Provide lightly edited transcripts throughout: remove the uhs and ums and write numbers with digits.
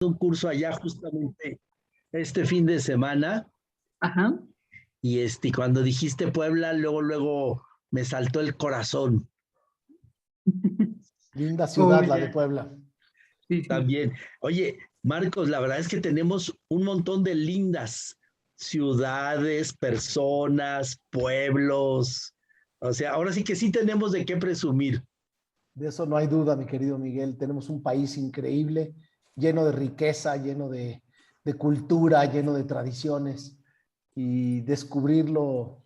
un curso allá justamente este fin de semana. Ajá. Y cuando dijiste Puebla, luego me saltó el corazón. Linda ciudad, Oh, la ya. de Puebla. Sí, sí. También. Oye, Marcos, la verdad es que tenemos un montón de lindas ciudades, personas, pueblos. O sea, ahora sí que sí tenemos de qué presumir. De eso no hay duda, mi querido Miguel. Tenemos un país increíble, lleno de riqueza, lleno de cultura, lleno de tradiciones. Y descubrirlo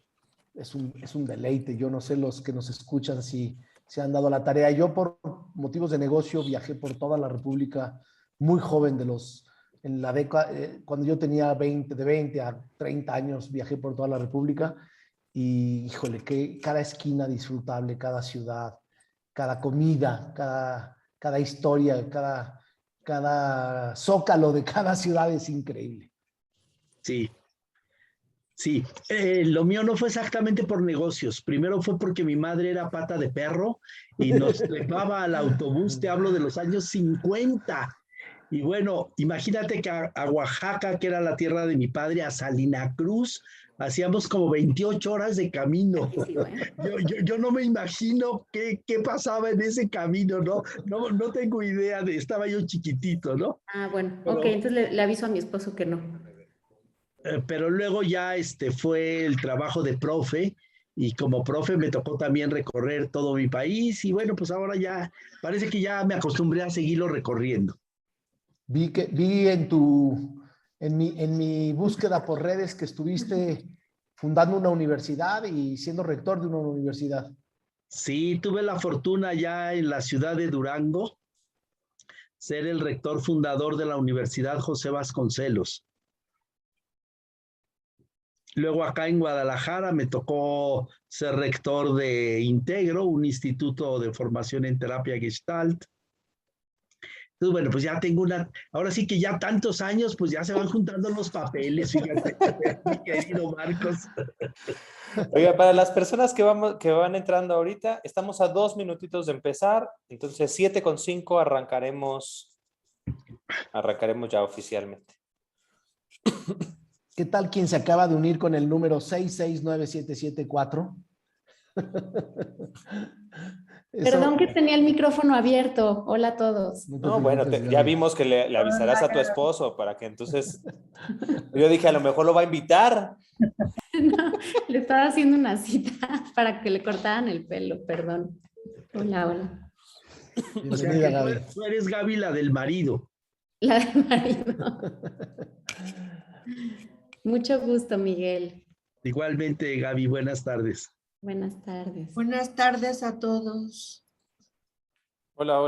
es un deleite. Yo no sé los que nos escuchan si se han dado la tarea. Yo por motivos de negocio viajé por toda la República muy joven en la década, cuando yo tenía de 20 a 30 años, viajé por toda la República y híjole, que cada esquina disfrutable, cada ciudad, cada comida, cada historia, cada zócalo de cada ciudad es increíble. Sí, sí. Lo mío no fue exactamente por negocios. Primero fue porque mi madre era pata de perro y nos trepaba al autobús, te hablo de los años 50. Y bueno, imagínate que a Oaxaca, que era la tierra de mi padre, a Salina Cruz, hacíamos como 28 horas de camino. Yo no me imagino qué pasaba en ese camino, no tengo idea estaba yo chiquitito, ¿no? Ah, bueno, Pero, ok, entonces le aviso a mi esposo que no. pero luego ya fue el trabajo de profe y como profe me tocó también recorrer todo mi país y bueno, pues ahora ya parece que ya me acostumbré a seguirlo recorriendo. Vi en mi búsqueda por redes que estuviste fundando una universidad y siendo rector de una universidad. Sí, tuve la fortuna ya en la ciudad de Durango ser el rector fundador de la Universidad José Vasconcelos. Luego acá en Guadalajara me tocó ser rector de Integro, un instituto de formación en terapia Gestalt. Entonces, bueno, pues ya tengo ahora sí que ya tantos años, pues ya se van juntando los papeles, fíjate, mi querido Marcos. Oiga, para las personas que van entrando ahorita, estamos a 2 minutitos de empezar, entonces 7:05 arrancaremos ya oficialmente. ¿Qué tal quien se acaba de unir con el número 669774? Perdón que tenía el micrófono abierto. Hola a todos. No, bueno, ya vimos que le avisarás a tu esposo para que entonces... Yo dije, a lo mejor lo va a invitar. No, le estaba haciendo una cita para que le cortaran el pelo, perdón. Hola. O sea que tú eres Gaby, la del marido. La del marido. Mucho gusto, Miguel. Igualmente, Gaby, buenas tardes. Buenas tardes. Buenas tardes a todos. Hola.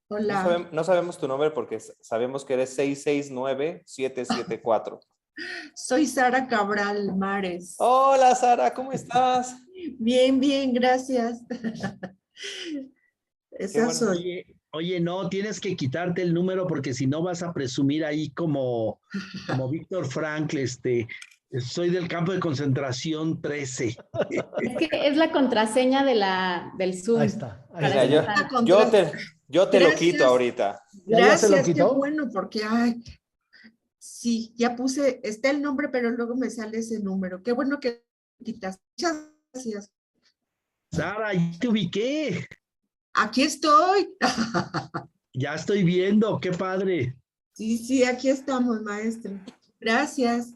Hola. No sabemos tu nombre porque sabemos que eres 669774. Soy Sara Cabral Mares. Hola, Sara, ¿cómo estás? Bien, gracias. Esa bueno. soy. Oye, no, tienes que quitarte el número porque si no vas a presumir ahí como Víctor Frankl, soy del campo de concentración 13. Es que es la contraseña del Zoom. Ahí está. Mira, yo te lo quito ahorita. ¿Ya se lo Gracias, qué quitó? bueno, porque sí, ya puse, está el nombre, pero luego me sale ese número. Qué bueno que quitas. Muchas gracias. Sara, ya te ubiqué. Aquí estoy. Ya estoy viendo, qué padre. Sí, aquí estamos, maestro. Gracias.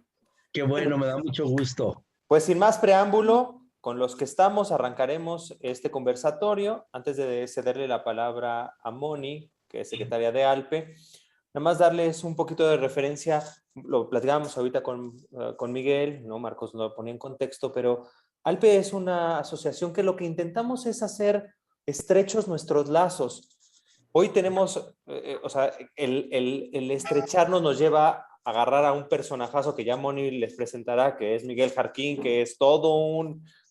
Qué bueno, me da mucho gusto. Pues sin más preámbulo, con los que estamos arrancaremos este conversatorio. Antes de cederle la palabra a Moni, que es secretaria de ALPE, nada más darles un poquito de referencia. Lo platicábamos ahorita con Miguel, ¿no? Marcos lo ponía en contexto, pero ALPE es una asociación que lo que intentamos es hacer estrechos nuestros lazos. Hoy tenemos, el estrecharnos nos lleva a agarrar a un personajazo que ya Moni les presentará, que es Miguel Jarquín, que es todo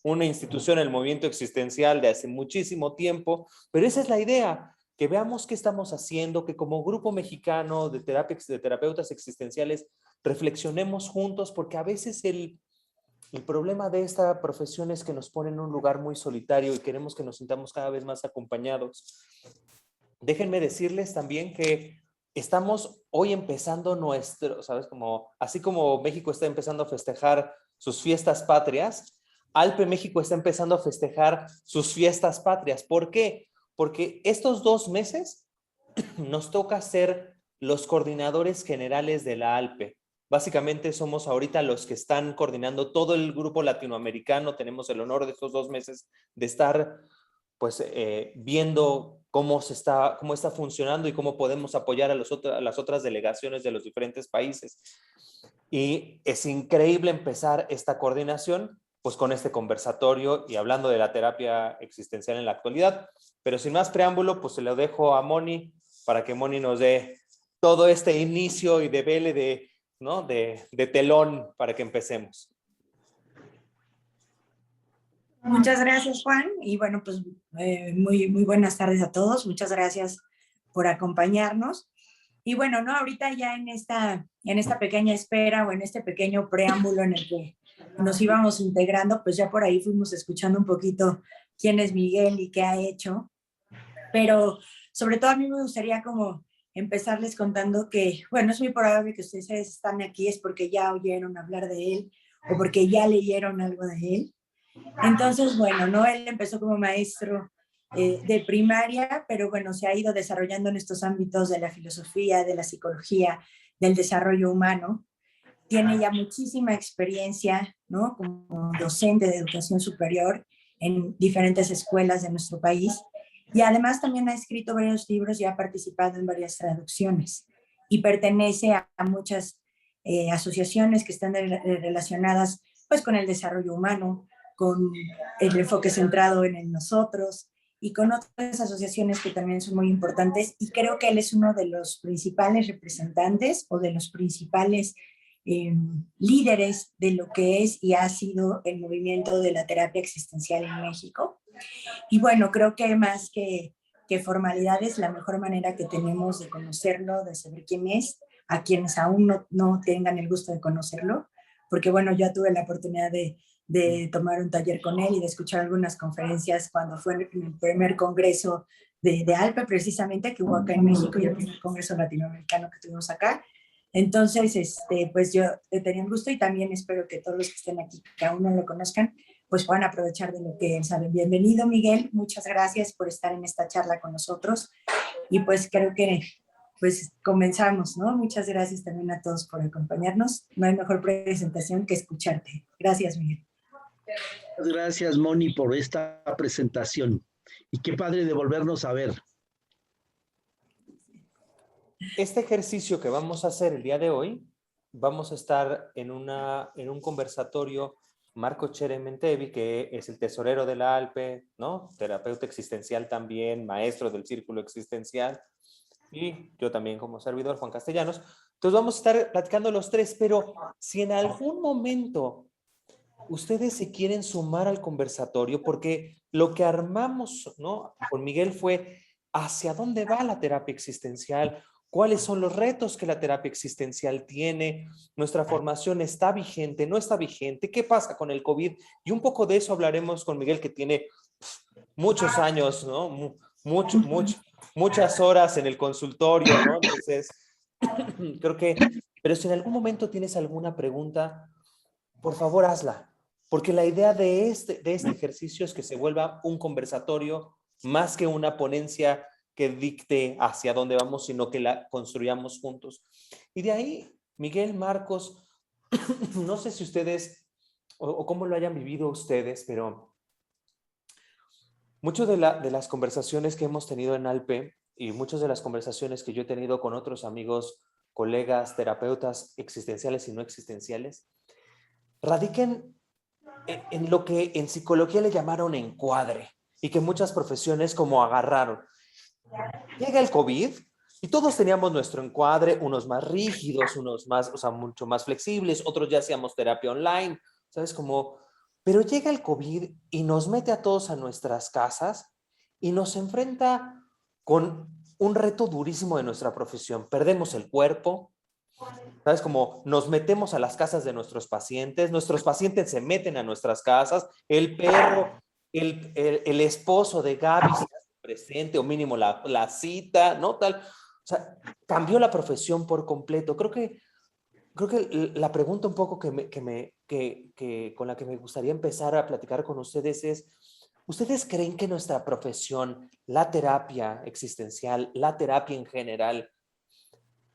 una institución en el movimiento existencial de hace muchísimo tiempo, pero esa es la idea, que veamos qué estamos haciendo, que como grupo mexicano de terapeutas existenciales reflexionemos juntos, porque a veces el problema de esta profesión es que nos pone en un lugar muy solitario y queremos que nos sintamos cada vez más acompañados. Déjenme decirles también que estamos hoy empezando ¿sabes? Así como México está empezando a festejar sus fiestas patrias, Alpe México está empezando a festejar sus fiestas patrias. ¿Por qué? Porque estos 2 meses nos toca ser los coordinadores generales de la Alpe. Básicamente somos ahorita los que están coordinando todo el grupo latinoamericano. Tenemos el honor de estos 2 meses de estar pues viendo cómo está funcionando y cómo podemos apoyar a las otras delegaciones de los diferentes países. Y es increíble empezar esta coordinación pues con este conversatorio y hablando de la terapia existencial en la actualidad. Pero sin más preámbulo, pues se lo dejo a Moni para que Moni nos dé todo este inicio y devele de telón para que empecemos. Muchas gracias, Juan. Y bueno, pues muy buenas tardes a todos. Muchas gracias por acompañarnos. Y bueno, ¿no? Ahorita ya en esta pequeña espera o en este pequeño preámbulo en el que nos íbamos integrando, pues ya por ahí fuimos escuchando un poquito quién es Miguel y qué ha hecho. Pero sobre todo a mí me gustaría como empezarles contando que, bueno, es muy probable que ustedes están aquí es porque ya oyeron hablar de él o porque ya leyeron algo de él. Entonces, bueno, ¿no? Él empezó como maestro de primaria, pero bueno, se ha ido desarrollando en estos ámbitos de la filosofía, de la psicología, del desarrollo humano. Tiene ya muchísima experiencia, ¿no? Como docente de educación superior en diferentes escuelas de nuestro país. Y además también ha escrito varios libros y ha participado en varias traducciones. Y pertenece a muchas asociaciones que están relacionadas pues con el desarrollo humano, con el enfoque centrado en el nosotros y con otras asociaciones que también son muy importantes. Y creo que él es uno de los principales representantes o de los principales líderes de lo que es y ha sido el movimiento de la terapia existencial en México. Y bueno, creo que más que formalidades, la mejor manera que tenemos de conocerlo, de saber quién es, a quienes aún no tengan el gusto de conocerlo, porque bueno, yo tuve la oportunidad de tomar un taller con él y de escuchar algunas conferencias cuando fue en el primer congreso de Alpe, precisamente, que hubo acá en México, y el primer congreso latinoamericano que tuvimos acá. Entonces, pues yo tenía un gusto y también espero que todos los que estén aquí, que aún no lo conozcan, pues puedan aprovechar de lo que saben. Bienvenido, Miguel. Muchas gracias por estar en esta charla con nosotros. Y pues creo que pues comenzamos, ¿no? Muchas gracias también a todos por acompañarnos. No hay mejor presentación que escucharte. Gracias, Miguel. Muchas gracias, Moni, por esta presentación. Y qué padre de volvernos a ver. Este ejercicio que vamos a hacer el día de hoy, vamos a estar en un conversatorio. Marco Cherementevi, que es el tesorero de la Alpe, ¿no? Terapeuta existencial también, maestro del círculo existencial, y yo también como servidor, Juan Castellanos. Entonces vamos a estar platicando los tres, pero si en algún momento ustedes se quieren sumar al conversatorio, porque lo que armamos, ¿no? Con Miguel fue hacia dónde va la terapia existencial, cuáles son los retos que la terapia existencial tiene, nuestra formación está vigente, no está vigente, qué pasa con el COVID, y un poco de eso hablaremos con Miguel, que tiene muchos años, ¿no? Muchas horas en el consultorio, ¿no? Entonces, creo que, pero si en algún momento tienes alguna pregunta, por favor hazla, porque la idea de este ejercicio es que se vuelva un conversatorio más que una ponencia que dicte hacia dónde vamos, sino que la construyamos juntos. Y de ahí, Miguel, Marcos, no sé si ustedes, o cómo lo hayan vivido ustedes, pero muchas de las conversaciones que hemos tenido en Alpe y muchas de las conversaciones que yo he tenido con otros amigos, colegas, terapeutas existenciales y no existenciales, radican en lo que en psicología le llamaron encuadre y que muchas profesiones como agarraron. Llega el COVID y todos teníamos nuestro encuadre, unos más rígidos, unos más, o sea, mucho más flexibles, otros ya hacíamos terapia online, ¿sabes? Pero llega el COVID y nos mete a todos a nuestras casas y nos enfrenta con un reto durísimo de nuestra profesión. Perdemos el cuerpo, ¿sabes? Nos metemos a las casas de nuestros pacientes se meten a nuestras casas, el perro, el esposo de Gaby presente, o mínimo la cita, ¿no? Tal. O sea, cambió la profesión por completo. Creo que la pregunta un poco con la que me gustaría empezar a platicar con ustedes es, ¿ustedes creen que nuestra profesión, la terapia existencial, la terapia en general,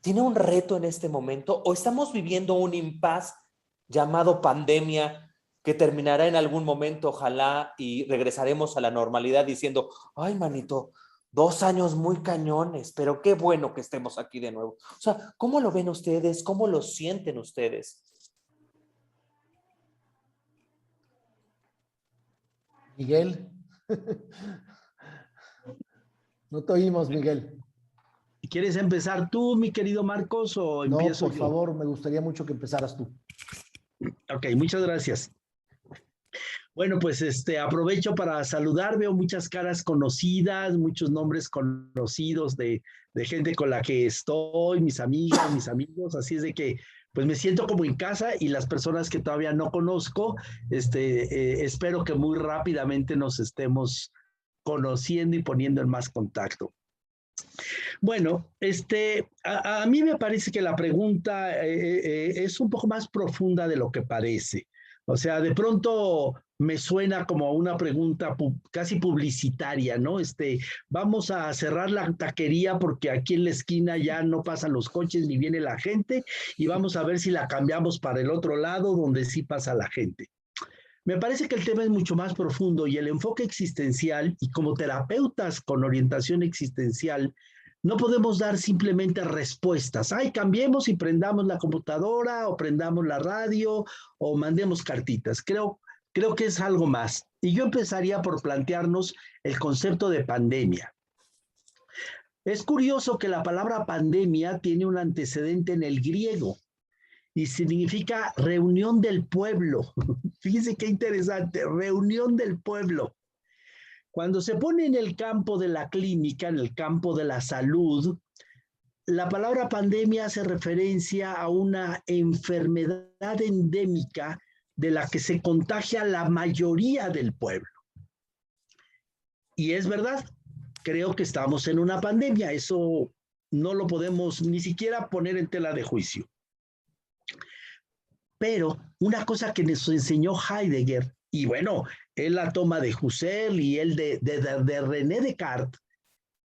tiene un reto en este momento o estamos viviendo un impasse llamado pandemia que terminará en algún momento, ojalá, y regresaremos a la normalidad diciendo, ay, manito, 2 años muy cañones, pero qué bueno que estemos aquí de nuevo? O sea, ¿cómo lo ven ustedes? ¿Cómo lo sienten ustedes? Miguel. No te oímos, Miguel. ¿Quieres empezar tú, mi querido Marcos, o No, empiezo por yo? favor, me gustaría mucho que empezaras tú. Ok, muchas gracias. Bueno, pues aprovecho para saludar, veo muchas caras conocidas, muchos nombres conocidos de gente con la que estoy, mis amigas, mis amigos, así es de que pues me siento como en casa y las personas que todavía no conozco, espero que muy rápidamente nos estemos conociendo y poniendo en más contacto. Bueno, a mí me parece que la pregunta es un poco más profunda de lo que parece. O sea, de pronto me suena como una pregunta casi publicitaria, ¿no? Vamos a cerrar la taquería porque aquí en la esquina ya no pasan los coches ni viene la gente y vamos a ver si la cambiamos para el otro lado donde sí pasa la gente. Me parece que el tema es mucho más profundo y el enfoque existencial, y como terapeutas con orientación existencial, no podemos dar simplemente respuestas. Ay, cambiemos y prendamos la computadora o prendamos la radio o mandemos cartitas. Creo que es algo más. Y yo empezaría por plantearnos el concepto de pandemia. Es curioso que la palabra pandemia tiene un antecedente en el griego y significa reunión del pueblo. Fíjense qué interesante, reunión del pueblo. Cuando se pone en el campo de la clínica, en el campo de la salud, la palabra pandemia hace referencia a una enfermedad endémica de la que se contagia la mayoría del pueblo. Y es verdad, creo que estamos en una pandemia, eso no lo podemos ni siquiera poner en tela de juicio. Pero una cosa que nos enseñó Heidegger, y bueno, él la toma de Husserl y él de René Descartes,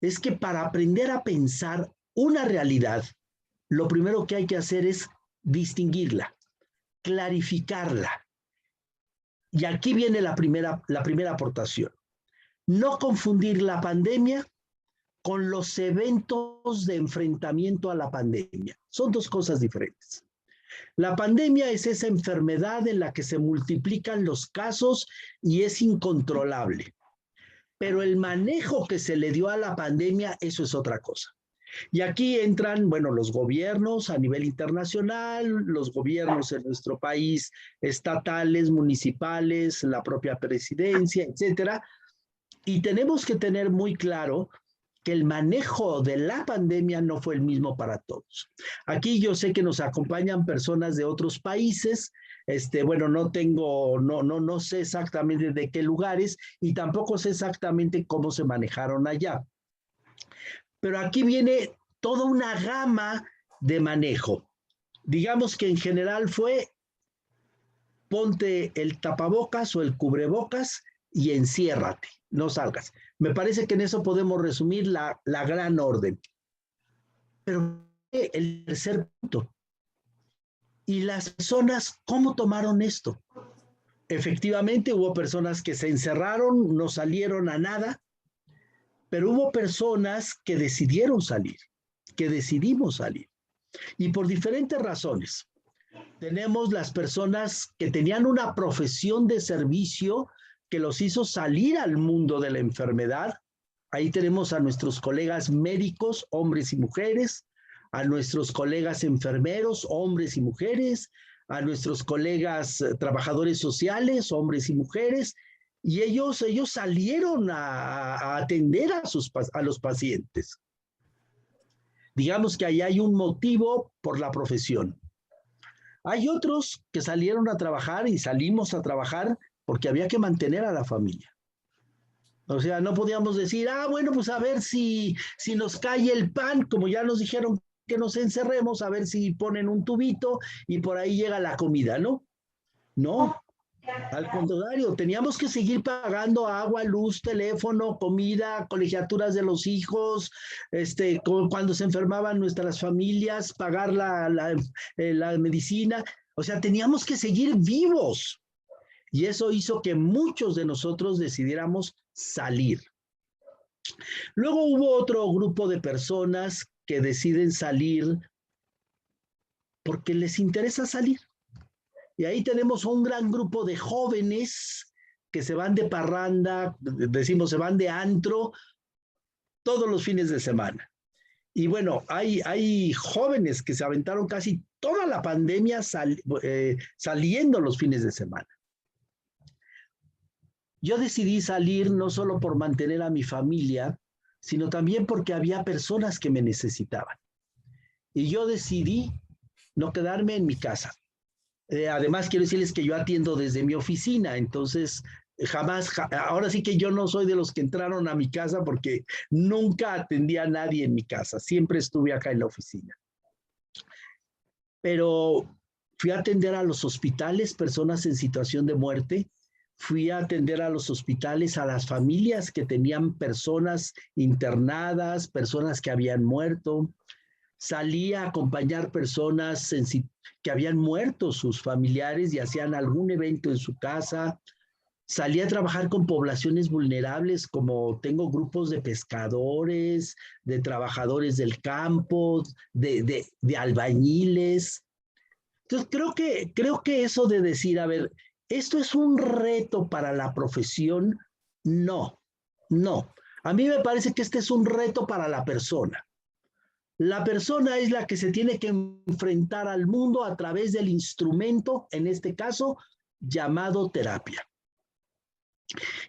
es que para aprender a pensar una realidad, lo primero que hay que hacer es distinguirla, clarificarla. Y aquí viene la primera aportación. No confundir la pandemia con los eventos de enfrentamiento a la pandemia. Son dos cosas diferentes. La pandemia es esa enfermedad en la que se multiplican los casos y es incontrolable. Pero el manejo que se le dio a la pandemia, eso es otra cosa. Y aquí entran, bueno, los gobiernos a nivel internacional, los gobiernos en nuestro país, estatales, municipales, la propia presidencia, etcétera. Y tenemos que tener muy claro que el manejo de la pandemia no fue el mismo para todos. Aquí yo sé que nos acompañan personas de otros países, bueno, no sé exactamente de qué lugares y tampoco sé exactamente cómo se manejaron allá. Pero aquí viene toda una gama de manejo. Digamos que en general fue ponte el tapabocas o el cubrebocas y enciérrate, no salgas. Me parece que en eso podemos resumir la gran orden. Pero el tercer punto. ¿Y las personas cómo tomaron esto? Efectivamente, hubo personas que se encerraron, no salieron a nada, pero hubo personas que decidieron salir, que decidimos salir. Y por diferentes razones. Tenemos las personas que tenían una profesión de servicio que los hizo salir al mundo de la enfermedad. Ahí tenemos a nuestros colegas médicos, hombres y mujeres, a nuestros colegas enfermeros, hombres y mujeres, a nuestros colegas trabajadores sociales, hombres y mujeres, y ellos salieron a atender a los pacientes. Digamos que ahí hay un motivo por la profesión. Hay otros que salieron a trabajar y salimos a trabajar porque había que mantener a la familia. O sea, no podíamos decir, bueno, pues a ver si nos cae el pan, como ya nos dijeron que nos encerremos, a ver si ponen un tubito y por ahí llega la comida, ¿no? No, al contrario, teníamos que seguir pagando agua, luz, teléfono, comida, colegiaturas de los hijos, cuando se enfermaban nuestras familias, pagar la medicina. O sea, teníamos que seguir vivos. Y eso hizo que muchos de nosotros decidiéramos salir. Luego hubo otro grupo de personas que deciden salir porque les interesa salir. Y ahí tenemos un gran grupo de jóvenes que se van de parranda, decimos, se van de antro todos los fines de semana. Y bueno, hay jóvenes que se aventaron casi toda la pandemia saliendo los fines de semana. Yo decidí salir no solo por mantener a mi familia, sino también porque había personas que me necesitaban. Y yo decidí no quedarme en mi casa. Además, quiero decirles que yo atiendo desde mi oficina, entonces ahora sí que yo no soy de los que entraron a mi casa porque nunca atendí a nadie en mi casa, siempre estuve acá en la oficina. Pero fui a atender a los hospitales, personas en situación de muerte, fui a atender a los hospitales, a las familias que tenían personas internadas, personas que habían muerto. Salí a acompañar personas que habían muerto sus familiares y hacían algún evento en su casa. Salí a trabajar con poblaciones vulnerables, como tengo grupos de pescadores, de trabajadores del campo, de albañiles. Entonces, creo que eso de decir, a ver, ¿esto es un reto para la profesión? No. A mí me parece que este es un reto para la persona. La persona es la que se tiene que enfrentar al mundo a través del instrumento, en este caso, llamado terapia.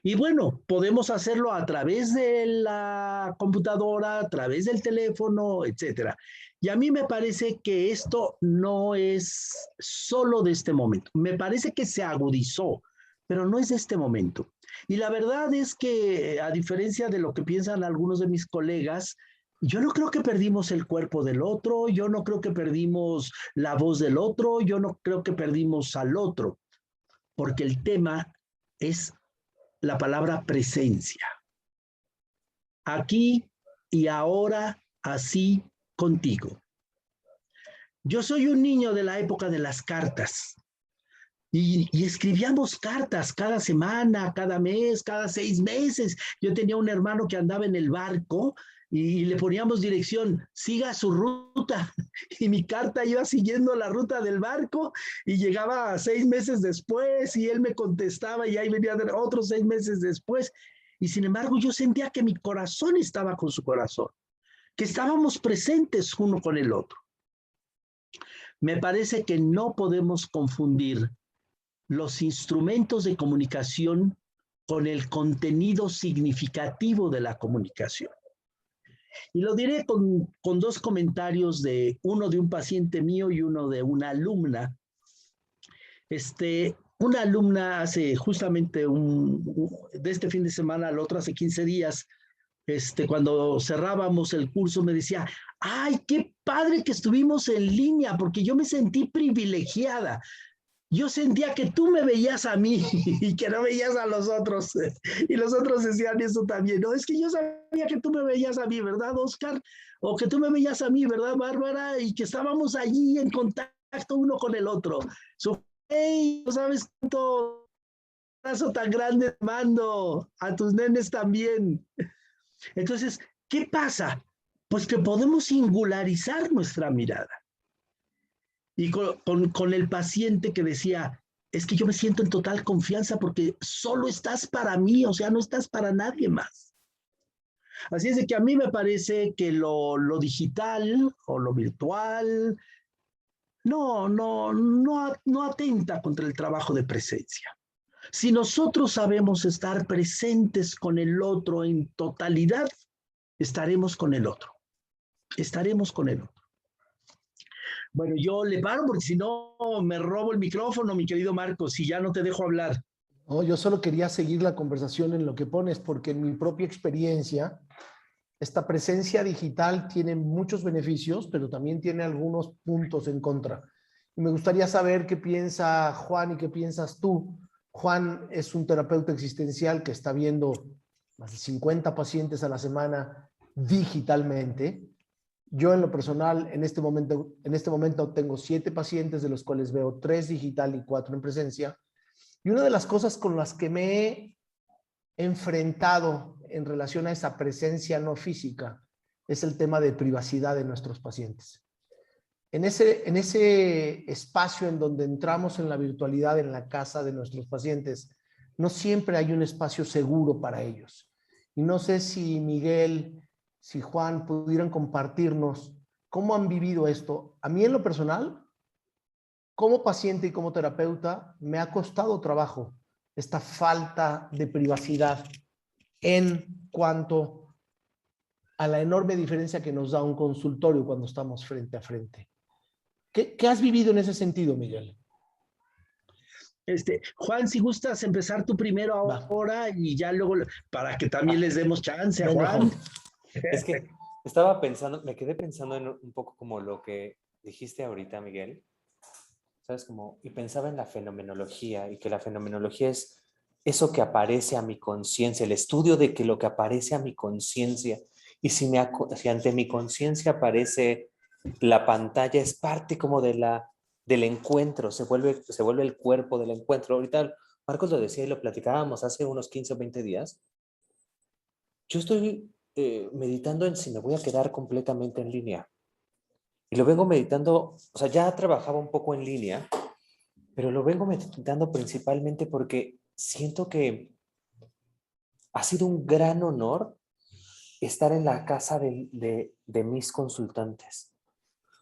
Y bueno, podemos hacerlo a través de la computadora, a través del teléfono, etcétera. Y a mí me parece que esto no es solo de este momento. Me parece que se agudizó, pero no es de este momento. Y la verdad es que, a diferencia de lo que piensan algunos de mis colegas, yo no creo que perdimos el cuerpo del otro, yo no creo que perdimos la voz del otro, yo no creo que perdimos al otro, porque el tema es la palabra presencia. Aquí y ahora, así contigo. Yo soy un niño de la época de las cartas y escribíamos cartas cada semana, cada mes, cada 6 meses. Yo tenía un hermano que andaba en el barco y le poníamos dirección, siga su ruta, y mi carta iba siguiendo la ruta del barco y llegaba 6 meses después y él me contestaba y ahí venía otros 6 meses después, y sin embargo yo sentía que mi corazón estaba con su corazón, que estábamos presentes uno con el otro. Me parece que no podemos confundir los instrumentos de comunicación con el contenido significativo de la comunicación. Y lo diré con 2 comentarios, uno de un paciente mío y uno de una alumna. Una alumna hace justamente de este fin de semana al otro, hace 15 días, cuando cerrábamos el curso, me decía, ¡ay, qué padre que estuvimos en línea! Porque yo me sentí privilegiada. Yo sentía que tú me veías a mí y que no veías a los otros. Y los otros decían eso también. No, es que yo sabía que tú me veías a mí, ¿verdad, Oscar? O que tú me veías a mí, ¿verdad, Bárbara? Y que estábamos allí en contacto uno con el otro. Hey, no sabes cuánto abrazo tan grande te mando, a tus nenes también. Entonces, ¿qué pasa? Pues que podemos singularizar nuestra mirada. Y con el paciente que decía, es que yo me siento en total confianza porque solo estás para mí, o sea, no estás para nadie más. Así es de que a mí me parece que lo digital o lo virtual no atenta contra el trabajo de presencia. Si nosotros sabemos estar presentes con el otro en totalidad, estaremos con el otro. Estaremos con el otro. Bueno, yo le paro porque si no me robo el micrófono, mi querido Marcos, y ya no te dejo hablar. No, yo solo quería seguir la conversación en lo que pones, porque en mi propia experiencia, esta presencia digital tiene muchos beneficios, pero también tiene algunos puntos en contra. Y me gustaría saber qué piensa Juan y qué piensas tú. Juan es un terapeuta existencial que está viendo más de 50 pacientes a la semana digitalmente. Yo en lo personal, en este momento tengo 7 pacientes, de los cuales veo 3 digital y 4 en presencia. Y una de las cosas con las que me he enfrentado en relación a esa presencia no física es el tema de privacidad de nuestros pacientes. En ese espacio en donde entramos en la virtualidad en la casa de nuestros pacientes, no siempre hay un espacio seguro para ellos. Y no sé si Miguel, si Juan pudieran compartirnos cómo han vivido esto. A mí en lo personal, como paciente y como terapeuta, me ha costado trabajo esta falta de privacidad en cuanto a la enorme diferencia que nos da un consultorio cuando estamos frente a frente. ¿Qué has vivido en ese sentido, Miguel? Juan, si gustas empezar tú primero ahora y ya luego, para que también les demos chance a Juan. Es que estaba pensando, me quedé pensando en un poco como lo que dijiste ahorita, Miguel. ¿Sabes? Y pensaba en la fenomenología, y que la fenomenología es eso que aparece a mi conciencia, el estudio de que lo que aparece a mi conciencia, y si ante mi conciencia aparece la pantalla, es parte como del encuentro, se vuelve el cuerpo del encuentro. Ahorita Marcos lo decía y lo platicábamos hace unos 15 o 20 días. Yo estoy meditando en si me voy a quedar completamente en línea. Y lo vengo meditando, o sea, ya trabajaba un poco en línea, pero lo vengo meditando principalmente porque siento que ha sido un gran honor estar en la casa de mis consultantes.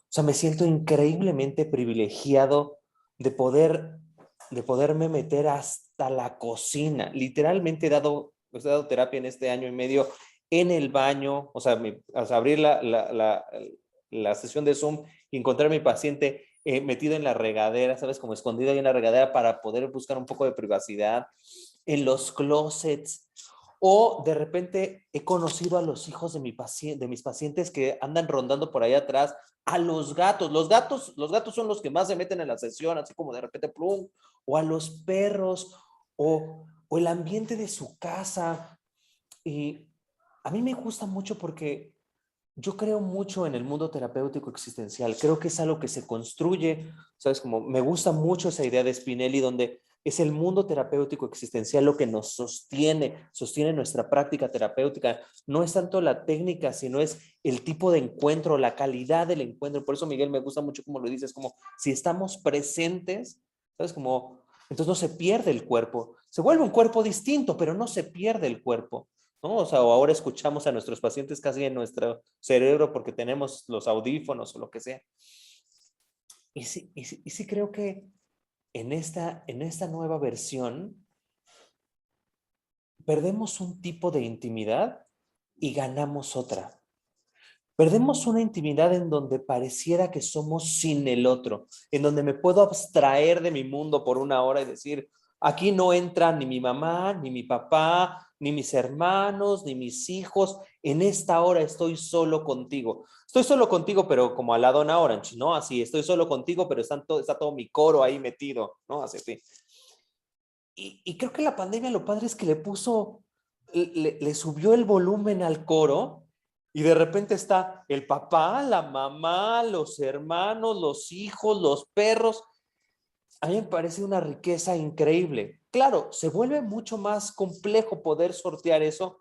O sea, me siento increíblemente privilegiado de poderme meter hasta la cocina. Literalmente he dado terapia en este año y medio en el baño, o sea, abrir la sesión de Zoom y encontrar a mi paciente metido en la regadera, ¿sabes? Como escondido ahí en la regadera para poder buscar un poco de privacidad, en los closets. O de repente he conocido a los hijos de mis pacientes que andan rondando por ahí atrás, a los gatos. Los gatos son los que más se meten en la sesión, así como de repente, plum, o a los perros, o el ambiente de su casa. Y a mí me gusta mucho porque yo creo mucho en el mundo terapéutico existencial. Creo que es algo que se construye, ¿sabes? Como me gusta mucho esa idea de Spinelli, donde es el mundo terapéutico existencial lo que nos sostiene nuestra práctica terapéutica. No es tanto la técnica, sino es el tipo de encuentro, la calidad del encuentro. Por eso, Miguel, me gusta mucho como lo dices, como si estamos presentes, ¿sabes? Como, entonces no se pierde el cuerpo. Se vuelve un cuerpo distinto, pero no se pierde el cuerpo, ¿no? O sea, o ahora escuchamos a nuestros pacientes casi en nuestro cerebro porque tenemos los audífonos o lo que sea. Y sí creo que en esta nueva versión perdemos un tipo de intimidad y ganamos otra. Perdemos una intimidad en donde pareciera que somos sin el otro, en donde me puedo abstraer de mi mundo por una hora y decir, aquí no entra ni mi mamá, ni mi papá, ni mis hermanos, ni mis hijos. En esta hora estoy solo contigo. Estoy solo contigo, pero como a la Donna Orange, ¿no? Así, estoy solo contigo, pero está todo mi coro ahí metido, ¿no? Así. Y creo que la pandemia lo padre es que le subió el volumen al coro. Y de repente está el papá, la mamá, los hermanos, los hijos, los perros. A mí me parece una riqueza increíble. Claro, se vuelve mucho más complejo poder sortear eso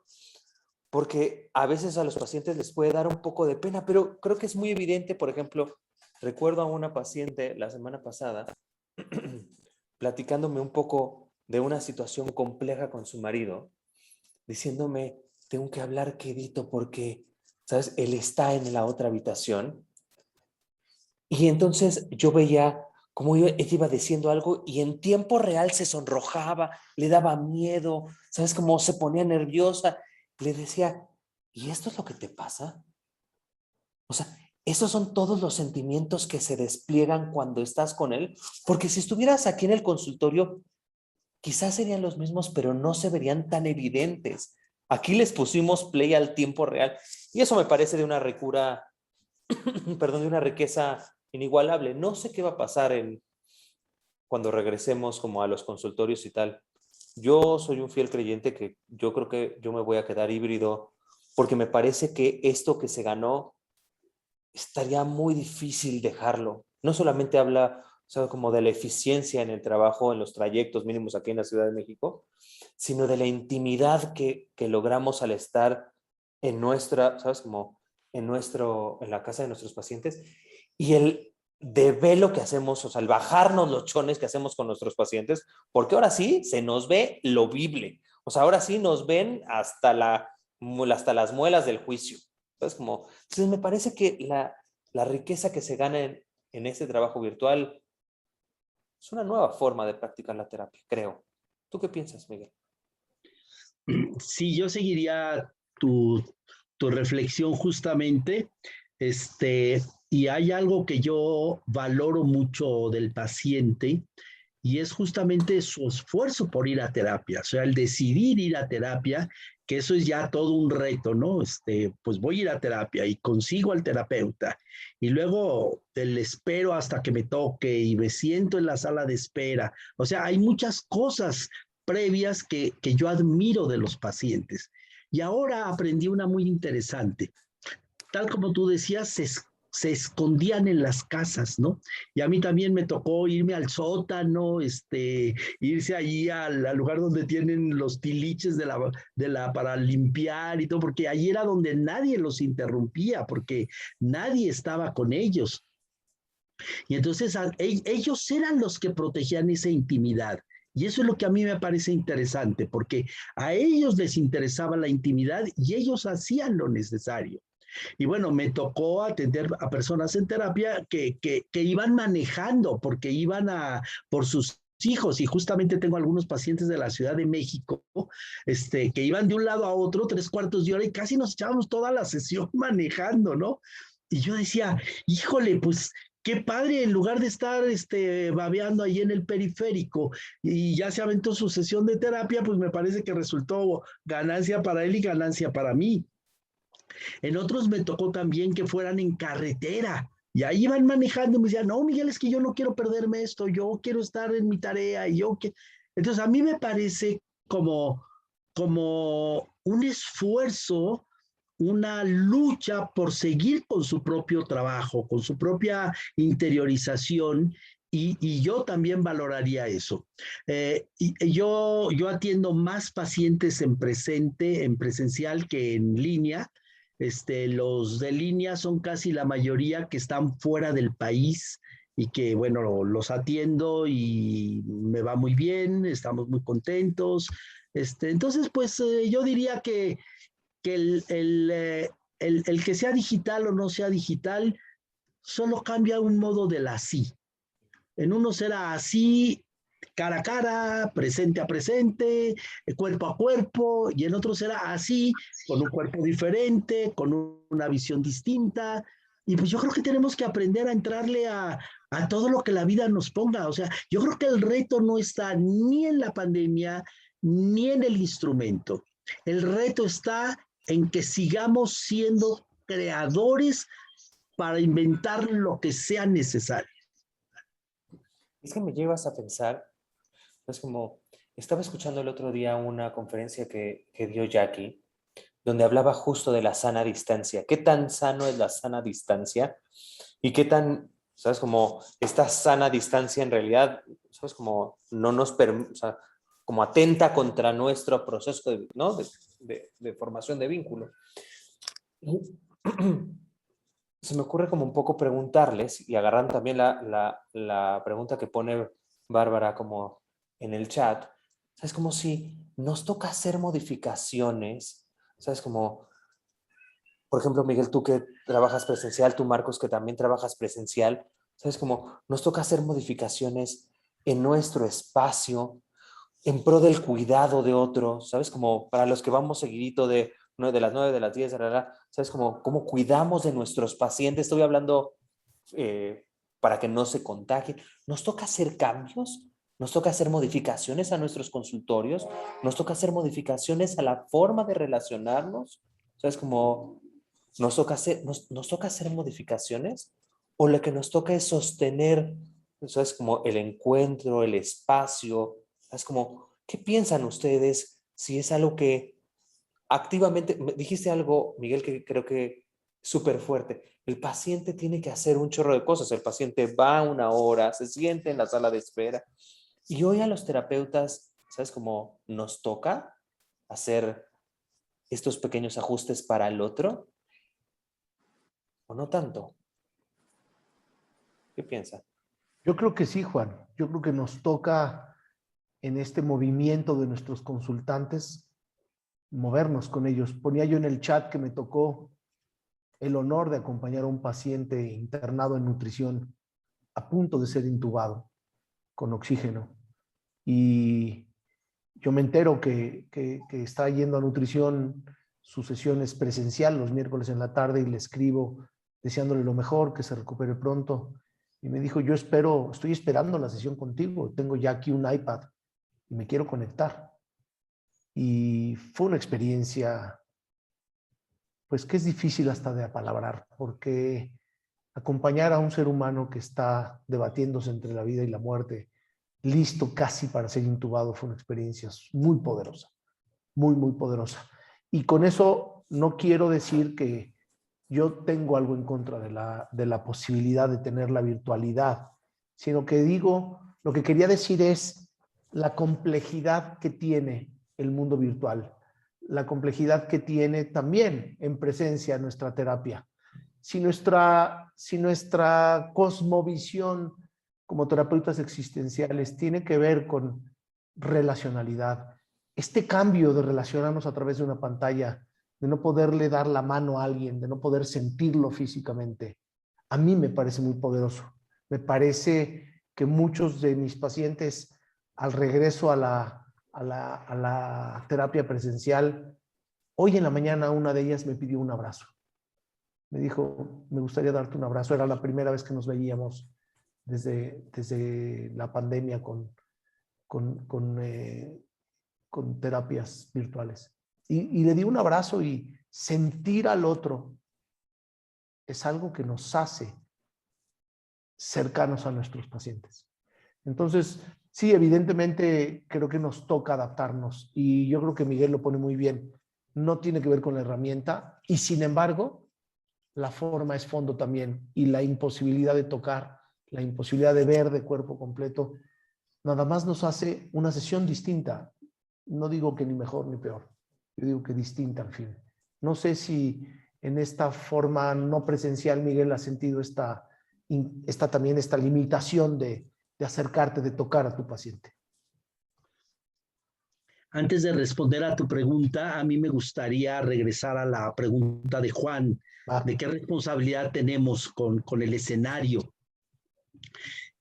porque a veces a los pacientes les puede dar un poco de pena, pero creo que es muy evidente. Por ejemplo, recuerdo a una paciente la semana pasada platicándome un poco de una situación compleja con su marido, diciéndome, tengo que hablar quedito porque, ¿sabes? Él está en la otra habitación. Y entonces yo veía cómo ella iba diciendo algo y en tiempo real se sonrojaba, le daba miedo, ¿sabes? Cómo se ponía nerviosa. Le decía, ¿y esto es lo que te pasa? O sea, esos son todos los sentimientos que se despliegan cuando estás con él. Porque si estuvieras aquí en el consultorio, quizás serían los mismos, pero no se verían tan evidentes. Aquí les pusimos play al tiempo real y eso me parece de una ricura, perdón, de una riqueza inigualable. No sé qué va a pasar cuando regresemos como a los consultorios y tal. Yo soy un fiel creyente que yo creo que yo me voy a quedar híbrido porque me parece que esto que se ganó estaría muy difícil dejarlo. No solamente habla, o sea, como de la eficiencia en el trabajo, en los trayectos mínimos aquí en la Ciudad de México, sino de la intimidad que logramos al estar en nuestra, ¿sabes? Como en la casa de nuestros pacientes y el desvelo que hacemos, o sea, el bajarnos los chones que hacemos con nuestros pacientes, porque ahora sí se nos ve lo vible. O sea, ahora sí nos ven hasta las muelas del juicio. Entonces, entonces me parece que la riqueza que se gana en este trabajo virtual es una nueva forma de practicar la terapia, creo. ¿Tú qué piensas, Miguel? Sí, yo seguiría tu reflexión justamente, y hay algo que yo valoro mucho del paciente y es justamente su esfuerzo por ir a terapia, o sea, el decidir ir a terapia, que eso es ya todo un reto, ¿no? Pues voy a ir a terapia y consigo al terapeuta y luego el espero hasta que me toque y me siento en la sala de espera. O sea, hay muchas cosas previas que yo admiro de los pacientes. Y ahora aprendí una muy interesante. Tal como tú decías, se escondían en las casas, ¿no? Y a mí también me tocó irme al sótano, irse allí al lugar donde tienen los tiliches para limpiar y todo, porque allí era donde nadie los interrumpía, porque nadie estaba con ellos. Y entonces ellos eran los que protegían esa intimidad. Y eso es lo que a mí me parece interesante, porque a ellos les interesaba la intimidad y ellos hacían lo necesario. Y bueno, me tocó atender a personas en terapia que iban manejando porque iban por sus hijos y justamente tengo algunos pacientes de la Ciudad de México que iban de un lado a otro 3/4 de hora y casi nos echábamos toda la sesión manejando, ¿no? Y yo decía, híjole, pues qué padre, en lugar de estar babeando ahí en el periférico y ya se aventó su sesión de terapia, pues me parece que resultó ganancia para él y ganancia para mí. En otros me tocó también que fueran en carretera. Y ahí iban manejando y me decían, no, Miguel, es que yo no quiero perderme esto, yo quiero estar en mi tarea. Entonces, a mí me parece como un esfuerzo, una lucha por seguir con su propio trabajo, con su propia interiorización, y yo también valoraría eso. Yo atiendo más pacientes en presencial que en línea. Los de línea son casi la mayoría que están fuera del país y que, bueno, los atiendo y me va muy bien, estamos muy contentos. Entonces, pues yo diría que el que sea digital o no sea digital solo cambia un modo del así. En uno será así, cara a cara, presente a presente, cuerpo a cuerpo, y en otro será así, con un cuerpo diferente, con una visión distinta. Y pues yo creo que tenemos que aprender a entrarle a todo lo que la vida nos ponga. O sea, yo creo que el reto no está ni en la pandemia, ni en el instrumento. El reto está en que sigamos siendo creadores para inventar lo que sea necesario. Es que me llevas a pensar, es estaba escuchando el otro día una conferencia que dio Jackie, donde hablaba justo de la sana distancia. ¿Qué tan sano es la sana distancia? Y qué tan, ¿sabes? Esta sana distancia en realidad, ¿sabes? No nos permite, o sea, como atenta contra nuestro proceso de formación de vínculo. Y se me ocurre como un poco preguntarles, y agarrando también la pregunta que pone Bárbara como en el chat, ¿sabes? Como si nos toca hacer modificaciones, ¿sabes? Por ejemplo, Miguel, tú que trabajas presencial, tú Marcos que también trabajas presencial, ¿sabes? Nos toca hacer modificaciones en nuestro espacio, en pro del cuidado de otros, ¿sabes? Para los que vamos seguidito de las 9, de las 10, ¿sabes? Cómo cuidamos de nuestros pacientes. Estoy hablando para que no se contagien. Nos toca hacer cambios, nos toca hacer modificaciones a nuestros consultorios, nos toca hacer modificaciones a la forma de relacionarnos. O sea, es como nos toca hacer modificaciones, o lo que nos toca es sostener, eso es como el encuentro, el espacio. Es como, ¿qué piensan ustedes si es algo que activamente, dijiste algo, Miguel, que creo que súper fuerte? El paciente tiene que hacer un chorro de cosas. El paciente va 1 hora, se siente en la sala de espera. Y hoy a los terapeutas, ¿sabes cómo nos toca hacer estos pequeños ajustes para el otro? ¿O no tanto? ¿Qué piensa? Yo creo que sí, Juan. Yo creo que nos toca en este movimiento de nuestros consultantes movernos con ellos. Ponía yo en el chat que me tocó el honor de acompañar a un paciente internado en nutrición a punto de ser intubado con oxígeno. Y yo me entero que está yendo a nutrición, su sesión es presencial los miércoles en la tarde, y le escribo deseándole lo mejor, que se recupere pronto. Y me dijo, estoy esperando la sesión contigo, tengo ya aquí un iPad y me quiero conectar. Y fue una experiencia, pues que es difícil hasta de apalabrar, porque acompañar a un ser humano que está debatiéndose entre la vida y la muerte, listo casi para ser intubado, fue una experiencia muy poderosa, muy, muy poderosa. Y con eso no quiero decir que yo tengo algo en contra de la posibilidad de tener la virtualidad, sino que digo, lo que quería decir es la complejidad que tiene el mundo virtual, la complejidad que tiene también en presencia nuestra terapia. Si nuestra cosmovisión como terapeutas existenciales tiene que ver con relacionalidad, este cambio de relacionarnos a través de una pantalla, de no poderle dar la mano a alguien, de no poder sentirlo físicamente, a mí me parece muy poderoso. Me parece que muchos de mis pacientes, al regreso a la terapia presencial, hoy en la mañana una de ellas me pidió un abrazo. Me dijo, me gustaría darte un abrazo. Era la primera vez que nos veíamos desde la pandemia con terapias virtuales. Y le di un abrazo, y sentir al otro es algo que nos hace cercanos a nuestros pacientes. Entonces, sí, evidentemente creo que nos toca adaptarnos, y yo creo que Miguel lo pone muy bien. No tiene que ver con la herramienta, y sin embargo, la forma es fondo también, y la imposibilidad de tocar, la imposibilidad de ver de cuerpo completo, nada más nos hace una sesión distinta. No digo que ni mejor ni peor, yo digo que distinta al fin. No sé si en esta forma no presencial, Miguel, ha sentido esta limitación de acercarte, de tocar a tu paciente. Antes de responder a tu pregunta, a mí me gustaría regresar a la pregunta de Juan, de qué responsabilidad tenemos con el escenario.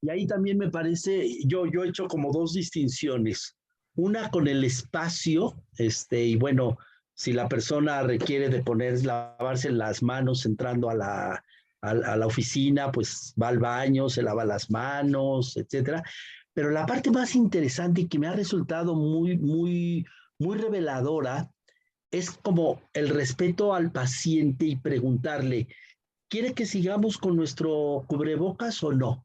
Y ahí también me parece, yo he hecho como dos distinciones. Una con el espacio, y bueno, si la persona requiere de lavarse las manos entrando a la oficina, pues va al baño, se lava las manos, etcétera. Pero la parte más interesante y que me ha resultado muy, muy, muy reveladora es como el respeto al paciente y preguntarle, ¿quiere que sigamos con nuestro cubrebocas o no?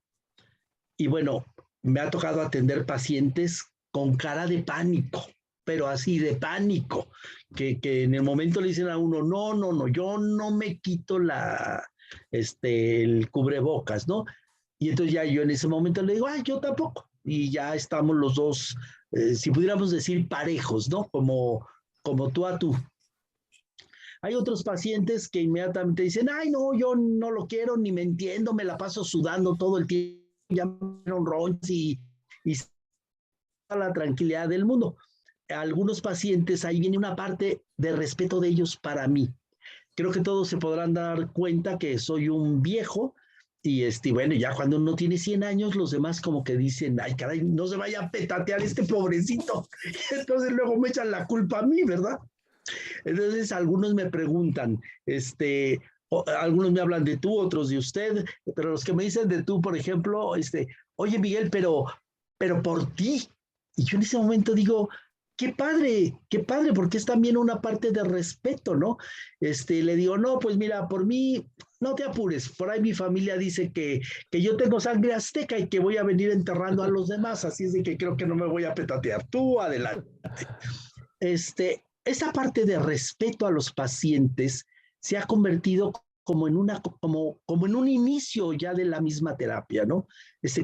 Y bueno, me ha tocado atender pacientes con cara de pánico, pero así de pánico, que en el momento le dicen a uno, no, yo no me quito el cubrebocas, ¿no? Y entonces ya yo en ese momento le digo, yo tampoco. Y ya estamos los dos, si pudiéramos decir parejos, ¿no? Como tú a tú. Hay otros pacientes que inmediatamente dicen, no, yo no lo quiero, ni me entiendo, me la paso sudando todo el tiempo, ya me dieron ronchas y la tranquilidad del mundo. Algunos pacientes, ahí viene una parte de respeto de ellos para mí. Creo que todos se podrán dar cuenta que soy un viejo, y bueno, ya cuando uno tiene 100 años, los demás como que dicen, ay caray, no se vaya a petatear este pobrecito. Entonces luego me echan la culpa a mí, ¿verdad? Entonces algunos me preguntan, algunos me hablan de tú, otros de usted, pero los que me dicen de tú, por ejemplo, oye Miguel, pero pero por ti. Y yo en ese momento digo, qué padre, porque es también una parte de respeto, ¿no? Le digo, no, pues mira, por mí, no te apures, por ahí mi familia dice que yo tengo sangre azteca y que voy a venir enterrando a los demás, así es de que creo que no me voy a petatear. Tú adelante. Esa parte de respeto a los pacientes se ha convertido como en un inicio ya de la misma terapia, ¿no?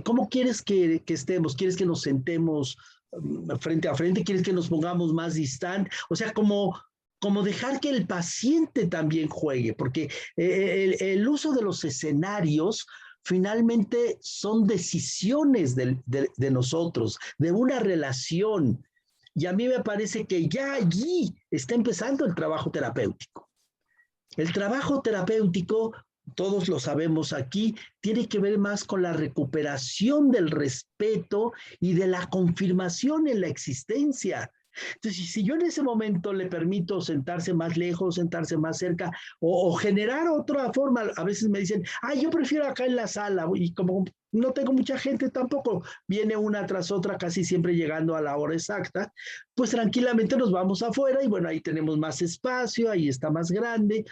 ¿Cómo quieres que estemos? ¿Quieres que nos sentemos frente a frente? ¿Quieres que nos pongamos más distantes? O sea, como dejar que el paciente también juegue, porque el uso de los escenarios finalmente son decisiones de nosotros, de una relación. Y a mí me parece que ya allí está empezando el trabajo terapéutico. El trabajo terapéutico, todos lo sabemos aquí, tiene que ver más con la recuperación del respeto y de la confirmación en la existencia. Entonces, si yo en ese momento le permito sentarse más lejos, sentarse más cerca o generar otra forma, a veces me dicen, yo prefiero acá en la sala, y como no tengo mucha gente tampoco, viene una tras otra casi siempre llegando a la hora exacta, pues tranquilamente nos vamos afuera y bueno, ahí tenemos más espacio, ahí está más grande.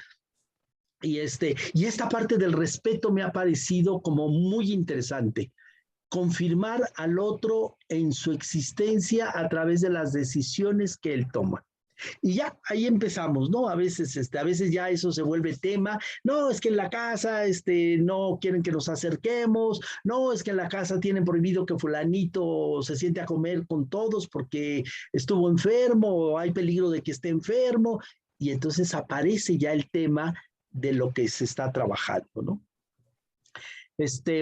Y esta parte del respeto me ha parecido como muy interesante. Confirmar al otro en su existencia a través de las decisiones que él toma. Y ya, ahí empezamos, ¿no? A veces ya eso se vuelve tema. No, es que en la casa, no quieren que nos acerquemos. No, es que en la casa tienen prohibido que fulanito se siente a comer con todos porque estuvo enfermo o hay peligro de que esté enfermo. Y entonces aparece ya el tema de lo que se está trabajando, ¿no?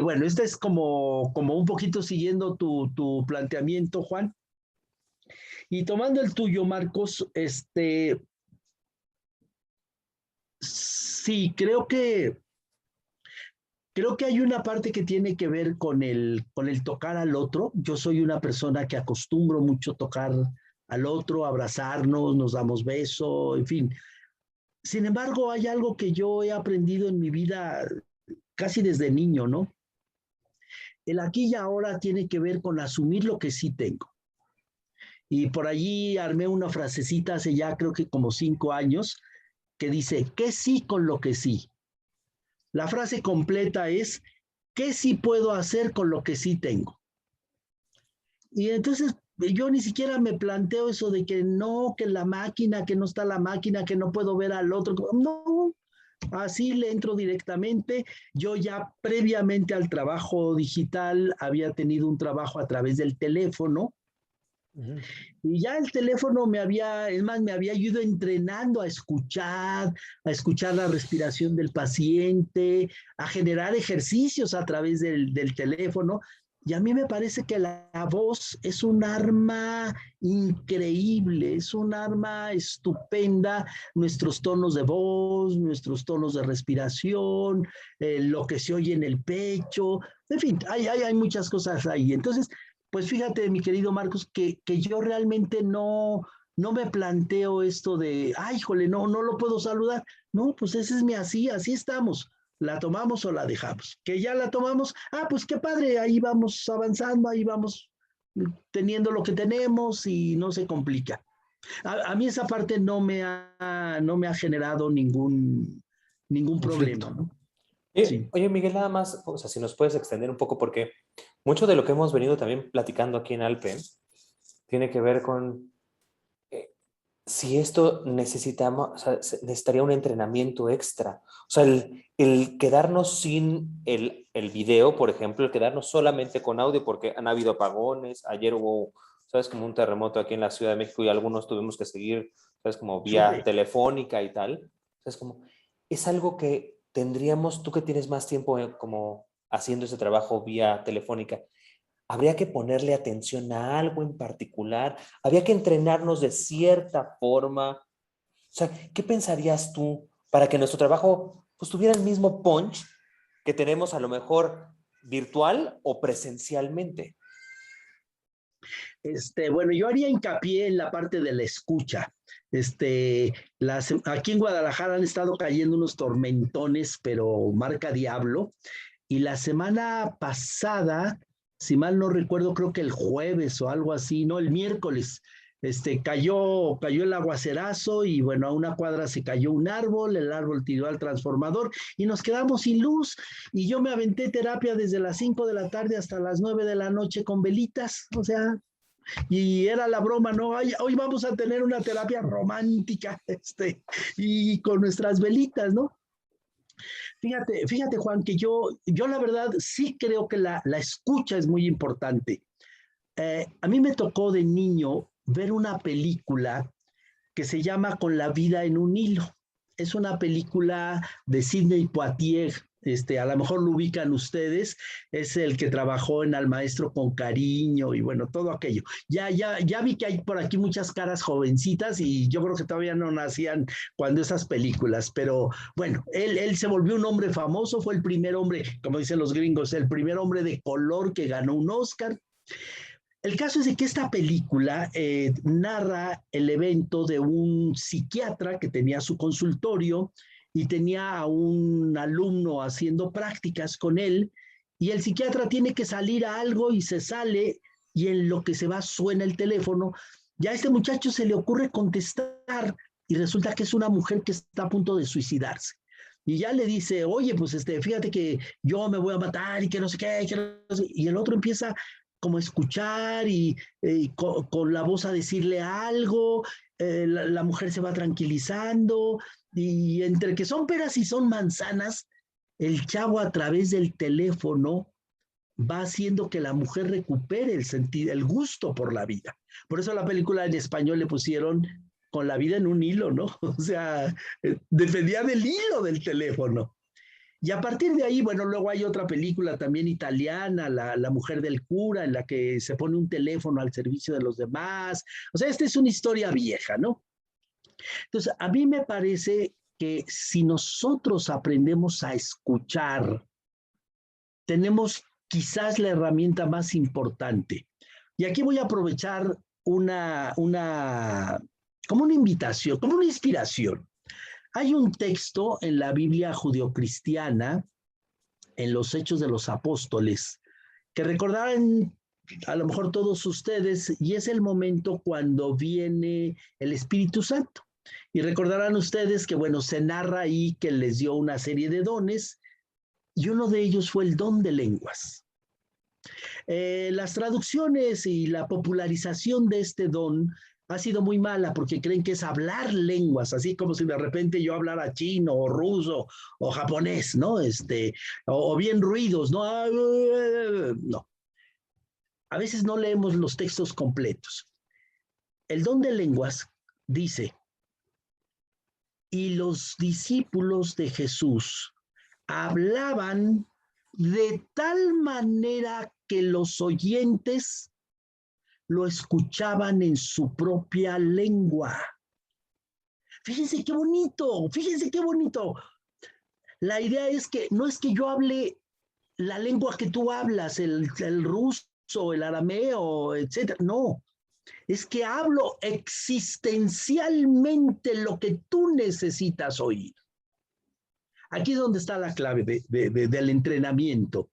Bueno, es como un poquito siguiendo tu planteamiento, Juan. Y tomando el tuyo, Marcos, sí, creo que hay una parte que tiene que ver con el tocar al otro. Yo soy una persona que acostumbro mucho tocar al otro, abrazarnos, nos damos besos, en fin. Sin embargo, hay algo que yo he aprendido en mi vida casi desde niño, ¿no? El aquí y ahora tiene que ver con asumir lo que sí tengo. Y por allí armé una frasecita hace ya creo que como 5 años que dice, ¿qué sí con lo que sí? La frase completa es, ¿qué sí puedo hacer con lo que sí tengo? Y entonces yo ni siquiera me planteo eso de que no, que la máquina, que no está la máquina, que no puedo ver al otro. No, así le entro directamente. Yo ya previamente al trabajo digital había tenido un trabajo a través del teléfono. Y ya el teléfono me había ido entrenando a escuchar la respiración del paciente, a generar ejercicios a través del teléfono. Y a mí me parece que la voz es un arma increíble, es un arma estupenda. Nuestros tonos de voz, nuestros tonos de respiración, lo que se oye en el pecho, en fin, hay muchas cosas ahí. Entonces, pues fíjate, mi querido Marcos, que yo realmente no me planteo esto de, híjole, no lo puedo saludar. No, pues ese es así estamos. ¿La tomamos o la dejamos? Que ya la tomamos, pues qué padre, ahí vamos avanzando, ahí vamos teniendo lo que tenemos y no se complica. A mí esa parte no me ha generado ningún problema, ¿no? Sí. Oye, Miguel, nada más, o sea, si nos puedes extender un poco, porque mucho de lo que hemos venido también platicando aquí en Alpe tiene que ver con si esto necesitaría un entrenamiento extra. O sea, el quedarnos sin el video, por ejemplo, el quedarnos solamente con audio, porque han habido apagones. Ayer hubo, ¿sabes? Como un terremoto aquí en la Ciudad de México y algunos tuvimos que seguir, ¿sabes? Como vía telefónica y tal. Es algo que tendríamos, tú que tienes más tiempo como haciendo ese trabajo vía telefónica, habría que ponerle atención a algo en particular, habría que entrenarnos de cierta forma. O sea, ¿qué pensarías tú para que nuestro trabajo pues tuviera el mismo punch que tenemos a lo mejor virtual o presencialmente? Bueno, yo haría hincapié en la parte de la escucha. Aquí en Guadalajara han estado cayendo unos tormentones, pero marca diablo. Y la semana pasada si mal no recuerdo, creo que el jueves o algo así, no, el miércoles. Cayó el aguacerazo y bueno, a una cuadra se cayó un árbol, el árbol tiró al transformador y nos quedamos sin luz y yo me aventé terapia desde las 5 de la tarde hasta las 9 de la noche con velitas, o sea, y era la broma, ¿no? Hoy vamos a tener una terapia romántica, y con nuestras velitas, ¿no? Fíjate, Juan, que yo la verdad sí creo que la escucha es muy importante. A mí me tocó de niño ver una película que se llama Con la vida en un hilo. Es una película de Sidney Poitier, a lo mejor lo ubican ustedes, es el que trabajó en Al Maestro con Cariño y bueno, todo aquello. Ya vi que hay por aquí muchas caras jovencitas y yo creo que todavía no nacían cuando esas películas, pero bueno, él se volvió un hombre famoso, fue el primer hombre, como dicen los gringos, el primer hombre de color que ganó un Oscar. El caso es de que esta película narra el evento de un psiquiatra que tenía su consultorio y tenía a un alumno haciendo prácticas con él y el psiquiatra tiene que salir a algo y se sale y en lo que se va suena el teléfono. Ya a este muchacho se le ocurre contestar y resulta que es una mujer que está a punto de suicidarse. Y ya le dice, oye, pues fíjate que yo me voy a matar y que no sé qué, y el otro empieza como escuchar y con la voz a decirle algo, la mujer se va tranquilizando y entre que son peras y son manzanas, el chavo a través del teléfono va haciendo que la mujer recupere el gusto por la vida. Por eso la película en español le pusieron Con la vida en un hilo, ¿no? O sea, dependía del hilo del teléfono. Y a partir de ahí, bueno, luego hay otra película también italiana, la mujer del cura, en la que se pone un teléfono al servicio de los demás. O sea, esta es una historia vieja, ¿no? Entonces, a mí me parece que si nosotros aprendemos a escuchar, tenemos quizás la herramienta más importante. Y aquí voy a aprovechar como una invitación, como una inspiración. Hay un texto en la Biblia judeocristiana, en los Hechos de los Apóstoles, que recordarán a lo mejor todos ustedes, y es el momento cuando viene el Espíritu Santo. Y recordarán ustedes que, bueno, se narra ahí que les dio una serie de dones, y uno de ellos fue el don de lenguas. Las traducciones y la popularización de este don ha sido muy mala porque creen que es hablar lenguas, así como si de repente yo hablara chino o ruso o japonés, ¿no? O bien ruidos, ¿no? No. A veces no leemos los textos completos. El don de lenguas dice, y los discípulos de Jesús hablaban de tal manera que los oyentes lo escuchaban en su propia lengua. Fíjense qué bonito, fíjense qué bonito. La idea es que no es que yo hable la lengua que tú hablas, el ruso, el arameo, etcétera. No, es que hablo existencialmente lo que tú necesitas oír. Aquí es donde está la clave del entrenamiento.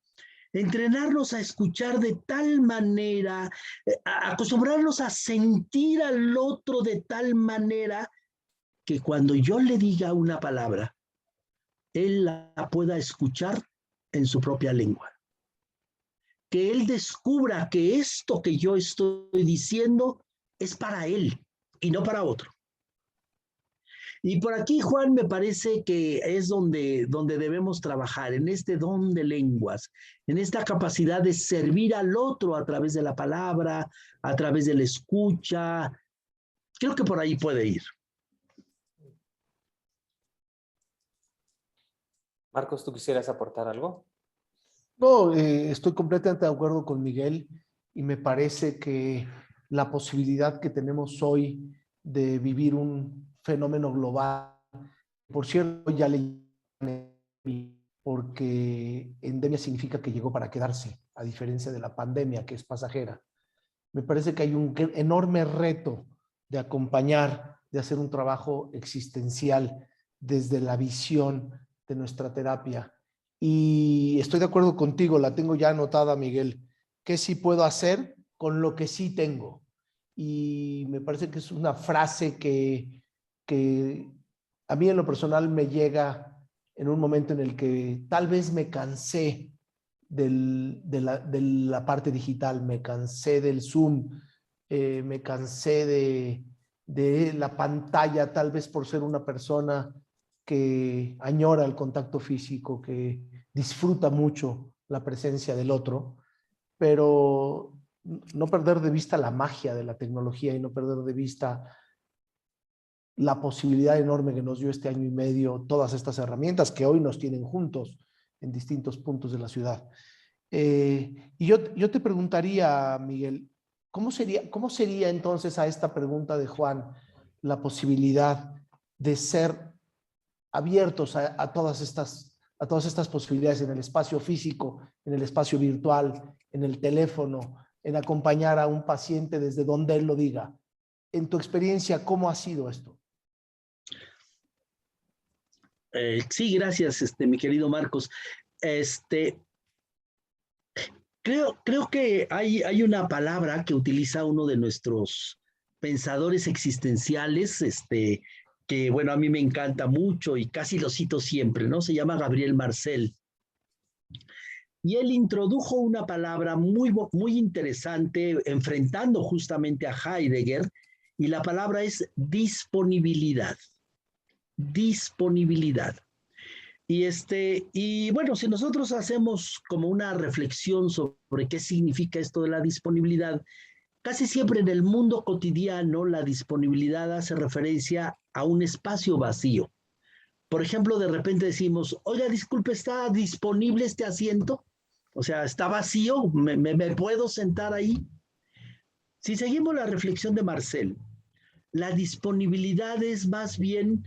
Entrenarnos a escuchar de tal manera, acostumbrarnos a sentir al otro de tal manera que cuando yo le diga una palabra, él la pueda escuchar en su propia lengua. Que él descubra que esto que yo estoy diciendo es para él y no para otro. Y por aquí, Juan, me parece que es donde debemos trabajar, en este don de lenguas, en esta capacidad de servir al otro a través de la palabra, a través de la escucha. Creo que por ahí puede ir. Marcos, ¿tú quisieras aportar algo? No, estoy completamente de acuerdo con Miguel y me parece que la posibilidad que tenemos hoy de vivir un fenómeno global, por cierto, ya le porque endemia significa que llegó para quedarse, a diferencia de la pandemia, que es pasajera. Me parece que hay un enorme reto de acompañar, de hacer un trabajo existencial desde la visión de nuestra terapia. Y estoy de acuerdo contigo, la tengo ya anotada, Miguel, ¿qué sí puedo hacer con lo que sí tengo? Y me parece que es una frase que a mí en lo personal me llega en un momento en el que tal vez me cansé de la parte digital, me cansé del Zoom, me cansé de la pantalla, tal vez por ser una persona que añora el contacto físico, que disfruta mucho la presencia del otro, pero no perder de vista la magia de la tecnología y no perder de vista la posibilidad enorme que nos dio este año y medio todas estas herramientas que hoy nos tienen juntos en distintos puntos de la ciudad. Y yo te preguntaría, Miguel, ¿cómo sería entonces a esta pregunta de Juan la posibilidad de ser abiertos a todas estas posibilidades en el espacio físico, en el espacio virtual, en el teléfono, en acompañar a un paciente desde donde él lo diga? En tu experiencia, ¿cómo ha sido esto? Sí, gracias, mi querido Marcos. Creo que hay una palabra que utiliza uno de nuestros pensadores existenciales, que bueno, a mí me encanta mucho y casi lo cito siempre, ¿no? Se llama Gabriel Marcel. Y él introdujo una palabra muy interesante, enfrentando justamente a Heidegger, y la palabra es disponibilidad. Disponibilidad. Y bueno, si nosotros hacemos como una reflexión sobre qué significa esto de la disponibilidad, casi siempre en el mundo cotidiano la disponibilidad hace referencia a un espacio vacío. Por ejemplo, de repente decimos, oiga, disculpe, ¿está disponible este asiento? O sea, ¿está vacío? ¿Me puedo sentar ahí? Si seguimos la reflexión de Marcel, la disponibilidad es más bien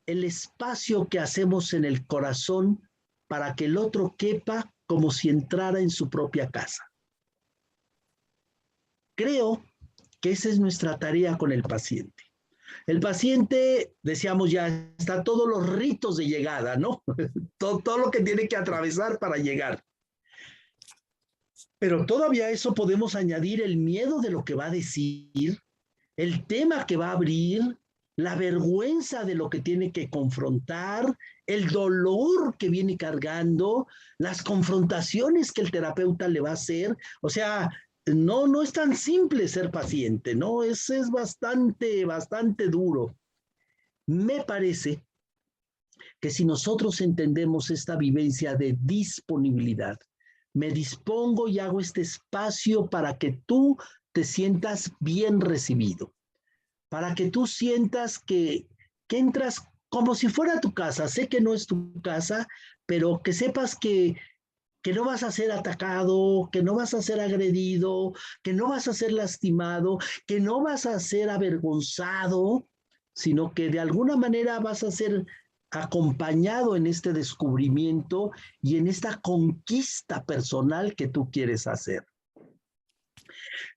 el espacio que hacemos en el corazón para que el otro quepa como si entrara en su propia casa. Creo que esa es nuestra tarea con el paciente. El paciente, decíamos ya, está todos los ritos de llegada, ¿no? todo lo que tiene que atravesar para llegar. Pero todavía a eso podemos añadir el miedo de lo que va a decir, el tema que va a abrir, la vergüenza de lo que tiene que confrontar, el dolor que viene cargando, las confrontaciones que el terapeuta le va a hacer. O sea, no es tan simple ser paciente, ¿no? Es bastante duro. Me parece que si nosotros entendemos esta vivencia de disponibilidad, me dispongo y hago este espacio para que tú te sientas bien recibido, para que tú sientas que entras como si fuera tu casa. Sé que no es tu casa, pero que sepas que no vas a ser atacado, que no vas a ser agredido, que no vas a ser lastimado, que no vas a ser avergonzado, sino que de alguna manera vas a ser acompañado en este descubrimiento y en esta conquista personal que tú quieres hacer.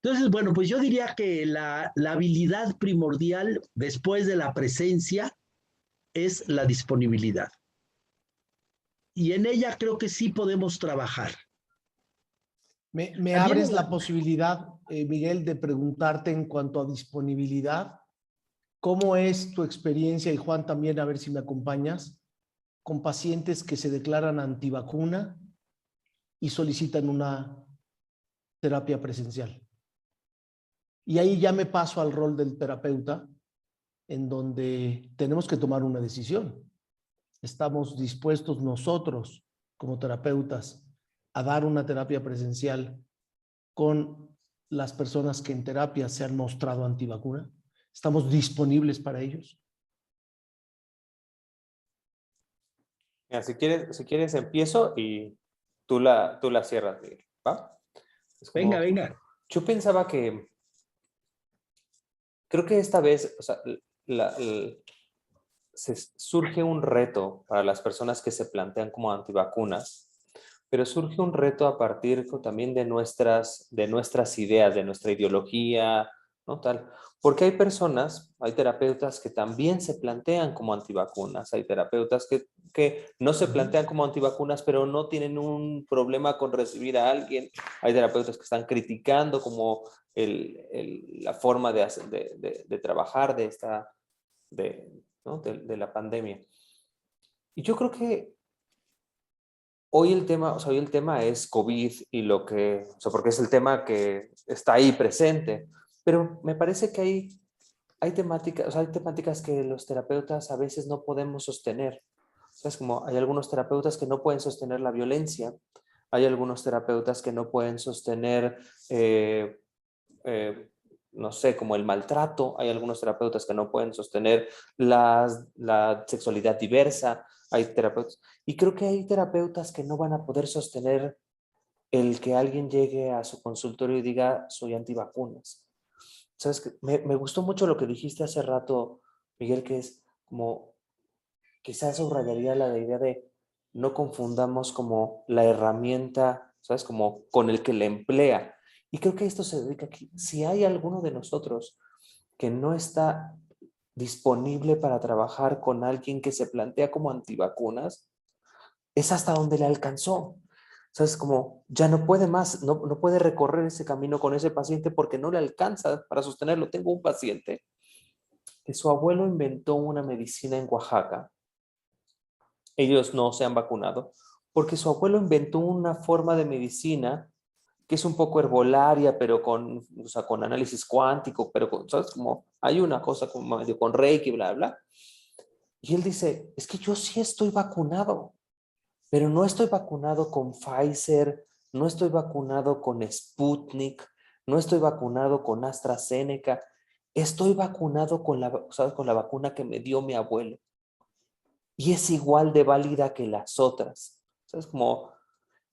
Entonces, bueno, pues yo diría que la habilidad primordial después de la presencia es la disponibilidad. Y en ella creo que sí podemos trabajar. Me abres la posibilidad, Miguel, de preguntarte en cuanto a disponibilidad, ¿cómo es tu experiencia? Y Juan también, a ver si me acompañas, con pacientes que se declaran antivacuna y solicitan una terapia presencial. Y ahí ya me paso al rol del terapeuta, en donde tenemos que tomar una decisión. Estamos dispuestos nosotros, como terapeutas, a dar una terapia presencial con las personas que en terapia se han mostrado antivacuna. ¿Estamos disponibles para ellos? Mira, si quieres empiezo y tú la cierras, ¿va? Venga. Yo pensaba que creo que esta vez, o sea, surge un reto para las personas que se plantean como antivacunas, pero surge un reto a partir también de nuestras ideas, de nuestra ideología, ¿no? Tal. Porque hay personas, hay terapeutas que también se plantean como antivacunas, hay terapeutas que no se plantean como antivacunas, pero no tienen un problema con recibir a alguien, hay terapeutas que están criticando como la forma de trabajar ¿no? de la pandemia. Y yo creo que hoy el tema es COVID y porque es el tema que está ahí presente, pero me parece que hay temáticas que los terapeutas a veces no podemos sostener. Es como hay algunos terapeutas que no pueden sostener la violencia, hay algunos terapeutas que no pueden sostener, no sé, como el maltrato, hay algunos terapeutas que no pueden sostener la sexualidad diversa, hay terapeutas, y creo que hay terapeutas que no van a poder sostener el que alguien llegue a su consultorio y diga, soy antivacunas. ¿Sabes qué? Me gustó mucho lo que dijiste hace rato, Miguel, que es como, quizás subrayaría la idea de no confundamos como la herramienta, ¿sabes? Como con el que la emplea. Y creo que esto se dedica aquí. Si hay alguno de nosotros que no está disponible para trabajar con alguien que se plantea como antivacunas, es hasta donde le alcanzó. ¿Sabes? Como ya no puede más, no puede recorrer ese camino con ese paciente porque no le alcanza para sostenerlo. Tengo un paciente que su abuelo inventó una medicina en Oaxaca. Ellos no se han vacunado porque su abuelo inventó una forma de medicina que es un poco herbolaria, pero con análisis cuántico, pero ¿sabes? Como hay una cosa como medio con Reiki, bla, bla. Y él dice, es que yo sí estoy vacunado, pero no estoy vacunado con Pfizer, no estoy vacunado con Sputnik, no estoy vacunado con AstraZeneca, estoy vacunado ¿sabes? Con la vacuna que me dio mi abuelo. Y es igual de válida que las otras. ¿Sabes? Como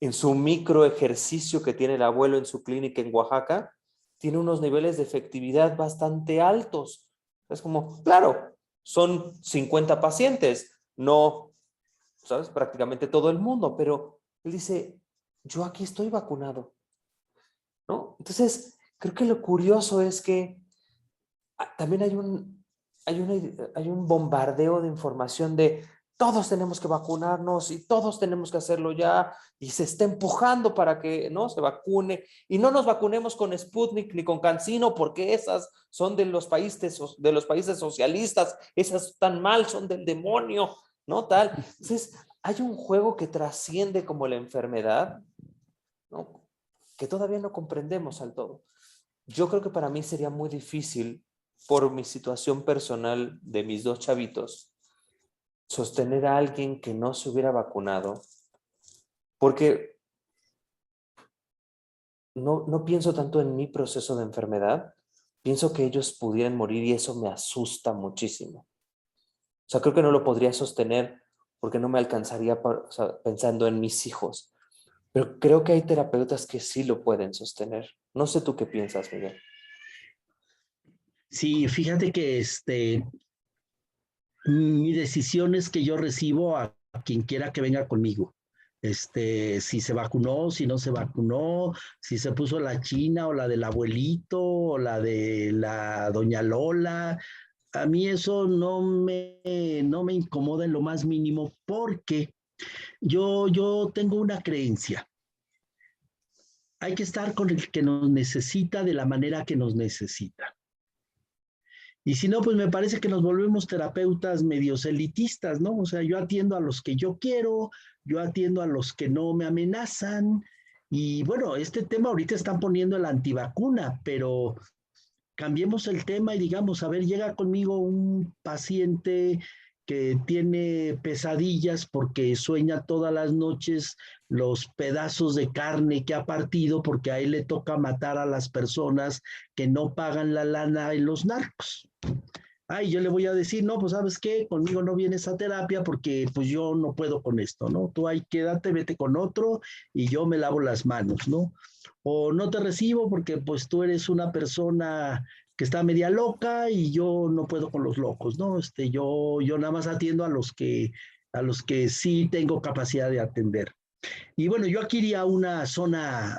en su micro ejercicio que tiene el abuelo en su clínica en Oaxaca, tiene unos niveles de efectividad bastante altos. Es como, claro, son 50 pacientes, no, ¿sabes? Prácticamente todo el mundo, pero él dice, yo aquí estoy vacunado, ¿no? Entonces, creo que lo curioso es que también hay un bombardeo de información de todos tenemos que vacunarnos y todos tenemos que hacerlo ya y se está empujando para que no se vacune y no nos vacunemos con Sputnik ni con CanSino porque esas son de los países socialistas, esas están mal, son del demonio, ¿no? Tal. Entonces, hay un juego que trasciende como la enfermedad, ¿no? Que todavía no comprendemos al todo. Yo creo que para mí sería muy difícil por mi situación personal de mis dos chavitos, sostener a alguien que no se hubiera vacunado, porque no pienso tanto en mi proceso de enfermedad, pienso que ellos pudieran morir y eso me asusta muchísimo. O sea, creo que no lo podría sostener porque no me alcanzaría pensando en mis hijos, pero creo que hay terapeutas que sí lo pueden sostener. No sé tú qué piensas, Miguel. Sí, fíjate que mi decisión es que yo recibo a quien quiera que venga conmigo. Si se vacunó, si no se vacunó, si se puso la china o la del abuelito o la de la doña Lola. A mí eso no me incomoda en lo más mínimo porque yo tengo una creencia. Hay que estar con el que nos necesita de la manera que nos necesita. Y si no, pues me parece que nos volvemos terapeutas medios elitistas, ¿no? O sea, yo atiendo a los que yo quiero, yo atiendo a los que no me amenazan. Y bueno, este tema ahorita están poniendo la antivacuna, pero cambiemos el tema y digamos, a ver, llega conmigo un paciente que tiene pesadillas porque sueña todas las noches los pedazos de carne que ha partido porque a él le toca matar a las personas que no pagan la lana en los narcos. Ay, yo le voy a decir, no, pues sabes qué, conmigo no vienes a terapia porque pues yo no puedo con esto, ¿no? Tú ahí quédate, vete con otro y yo me lavo las manos, ¿no? O no te recibo porque pues tú eres una persona que está media loca y yo no puedo con los locos, ¿no? Yo nada más atiendo a los que sí tengo capacidad de atender. Y bueno, yo aquí iría a una zona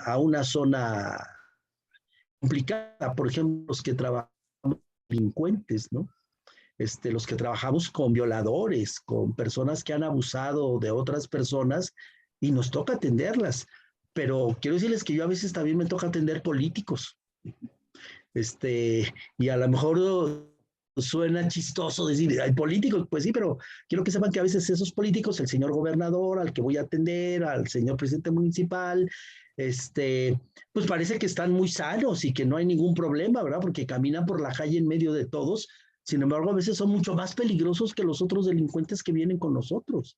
complicada. Por ejemplo, los que trabajamos con delincuentes, ¿no? Los que trabajamos con violadores, con personas que han abusado de otras personas y nos toca atenderlas. Pero quiero decirles que yo a veces también me toca atender políticos. Y a lo mejor suena chistoso decir, hay políticos, pues sí, pero quiero que sepan que a veces esos políticos, el señor gobernador al que voy a atender, al señor presidente municipal, pues parece que están muy sanos y que no hay ningún problema, ¿verdad? Porque caminan por la calle en medio de todos. Sin embargo, a veces son mucho más peligrosos que los otros delincuentes que vienen con nosotros.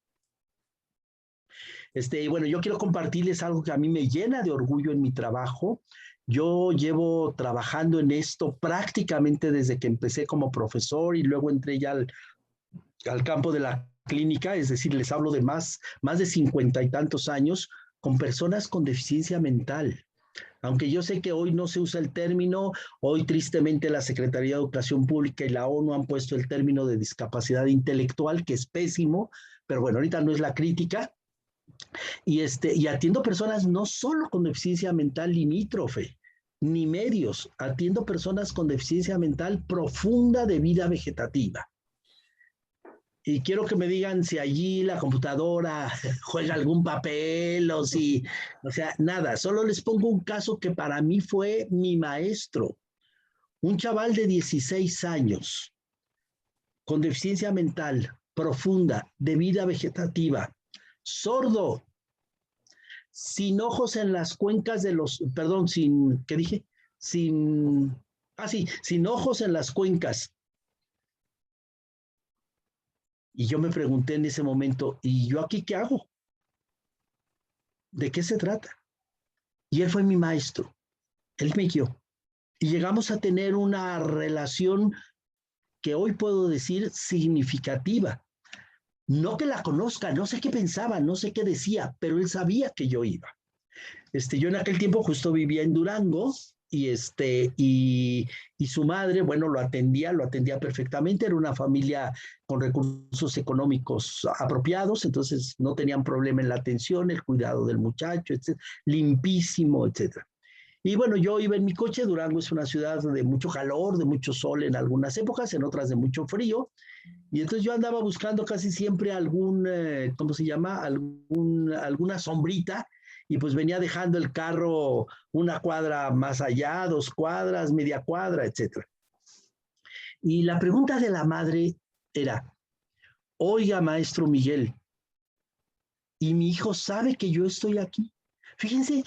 Bueno, yo quiero compartirles algo que a mí me llena de orgullo en mi trabajo. Yo llevo trabajando en esto prácticamente desde que empecé como profesor y luego entré ya al campo de la clínica, es decir, les hablo de más de 50 y tantos años con personas con deficiencia mental. Aunque yo sé que hoy no se usa el término, hoy tristemente la Secretaría de Educación Pública y la ONU han puesto el término de discapacidad intelectual, que es pésimo, pero bueno, ahorita no es la crítica. Y atiendo personas no solo con deficiencia mental limítrofe, ni medios, atiendo personas con deficiencia mental profunda de vida vegetativa. Y quiero que me digan si allí la computadora juega algún papel o si, o sea, nada. Solo les pongo un caso que para mí fue mi maestro. Un chaval de 16 años con deficiencia mental profunda de vida vegetativa, sordo, sin ojos en las cuencas de los, perdón, sin, ¿qué dije? Sin ojos en las cuencas. Y yo me pregunté en ese momento, ¿y yo aquí qué hago? ¿De qué se trata? Y él fue mi maestro, él me guió. Y llegamos a tener una relación que hoy puedo decir significativa. No que la conozca, no sé qué pensaba, no sé qué decía, pero él sabía que yo iba. Yo en aquel tiempo justo vivía en Durango y su madre, bueno, lo atendía perfectamente, era una familia con recursos económicos apropiados, entonces no tenían problema en la atención, el cuidado del muchacho, etcétera, limpísimo, etcétera. Y bueno, yo iba en mi coche. Durango es una ciudad de mucho calor, de mucho sol en algunas épocas, en otras de mucho frío. Y entonces yo andaba buscando casi siempre algún, ¿cómo se llama? Alguna sombrita. Y pues venía dejando el carro una cuadra más allá, 2 cuadras, media cuadra, etcétera. Y la pregunta de la madre era, oiga, maestro Miguel, ¿y mi hijo sabe que yo estoy aquí? Fíjense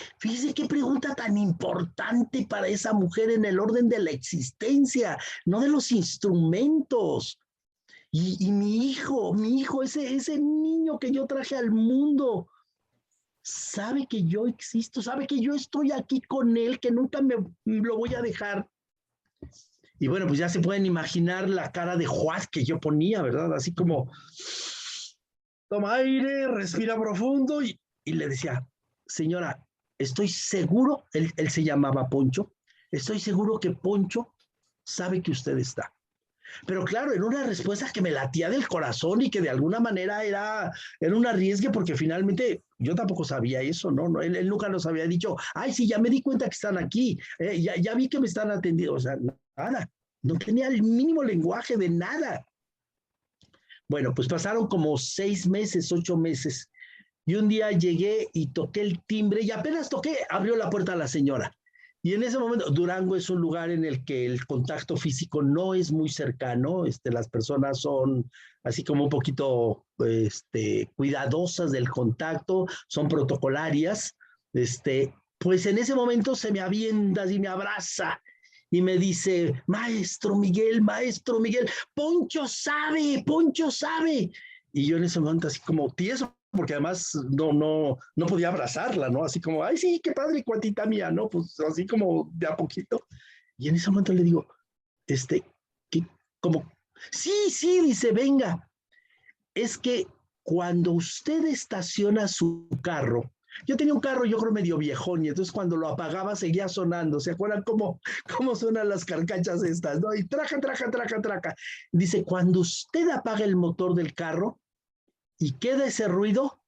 qué pregunta tan importante para esa mujer en el orden de la existencia, no de los instrumentos. Y mi hijo, ese niño que yo traje al mundo, sabe que yo existo, sabe que yo estoy aquí con él, que nunca me lo voy a dejar. Y bueno, pues ya se pueden imaginar la cara de Juan que yo ponía, ¿verdad? Así como, toma aire, respira profundo y le decía, señora, estoy seguro, él se llamaba Poncho, estoy seguro que Poncho sabe que usted está. Pero claro, era una respuesta que me latía del corazón y que de alguna manera era un arriesgue porque finalmente yo tampoco sabía eso, ¿no? Él nunca nos había dicho, ay, sí, ya me di cuenta que están aquí, ya vi que me están atendiendo, o sea, nada, no tenía el mínimo lenguaje de nada. Bueno, pues pasaron como 6 meses, 8 meses. Y un día llegué y toqué el timbre y apenas toqué, abrió la puerta la señora. Y en ese momento, Durango es un lugar en el que el contacto físico no es muy cercano. Las personas son así como un poquito cuidadosas del contacto, son protocolarias. Pues en ese momento se me avienta y me abraza y me dice, maestro Miguel, Poncho sabe. Y yo en ese momento así como tieso, porque además no podía abrazarla, ¿no? Así como, ay, sí, qué padre, cuantita mía, ¿no? Pues así como de a poquito. Y en ese momento le digo, como, sí, dice, venga. Es que cuando usted estaciona su carro, yo tenía un carro, yo creo medio viejón, y entonces cuando lo apagaba seguía sonando. ¿Se acuerdan cómo suenan las carcachas estas, no? Y traca. Dice, cuando usted apaga el motor del carro y queda ese ruido,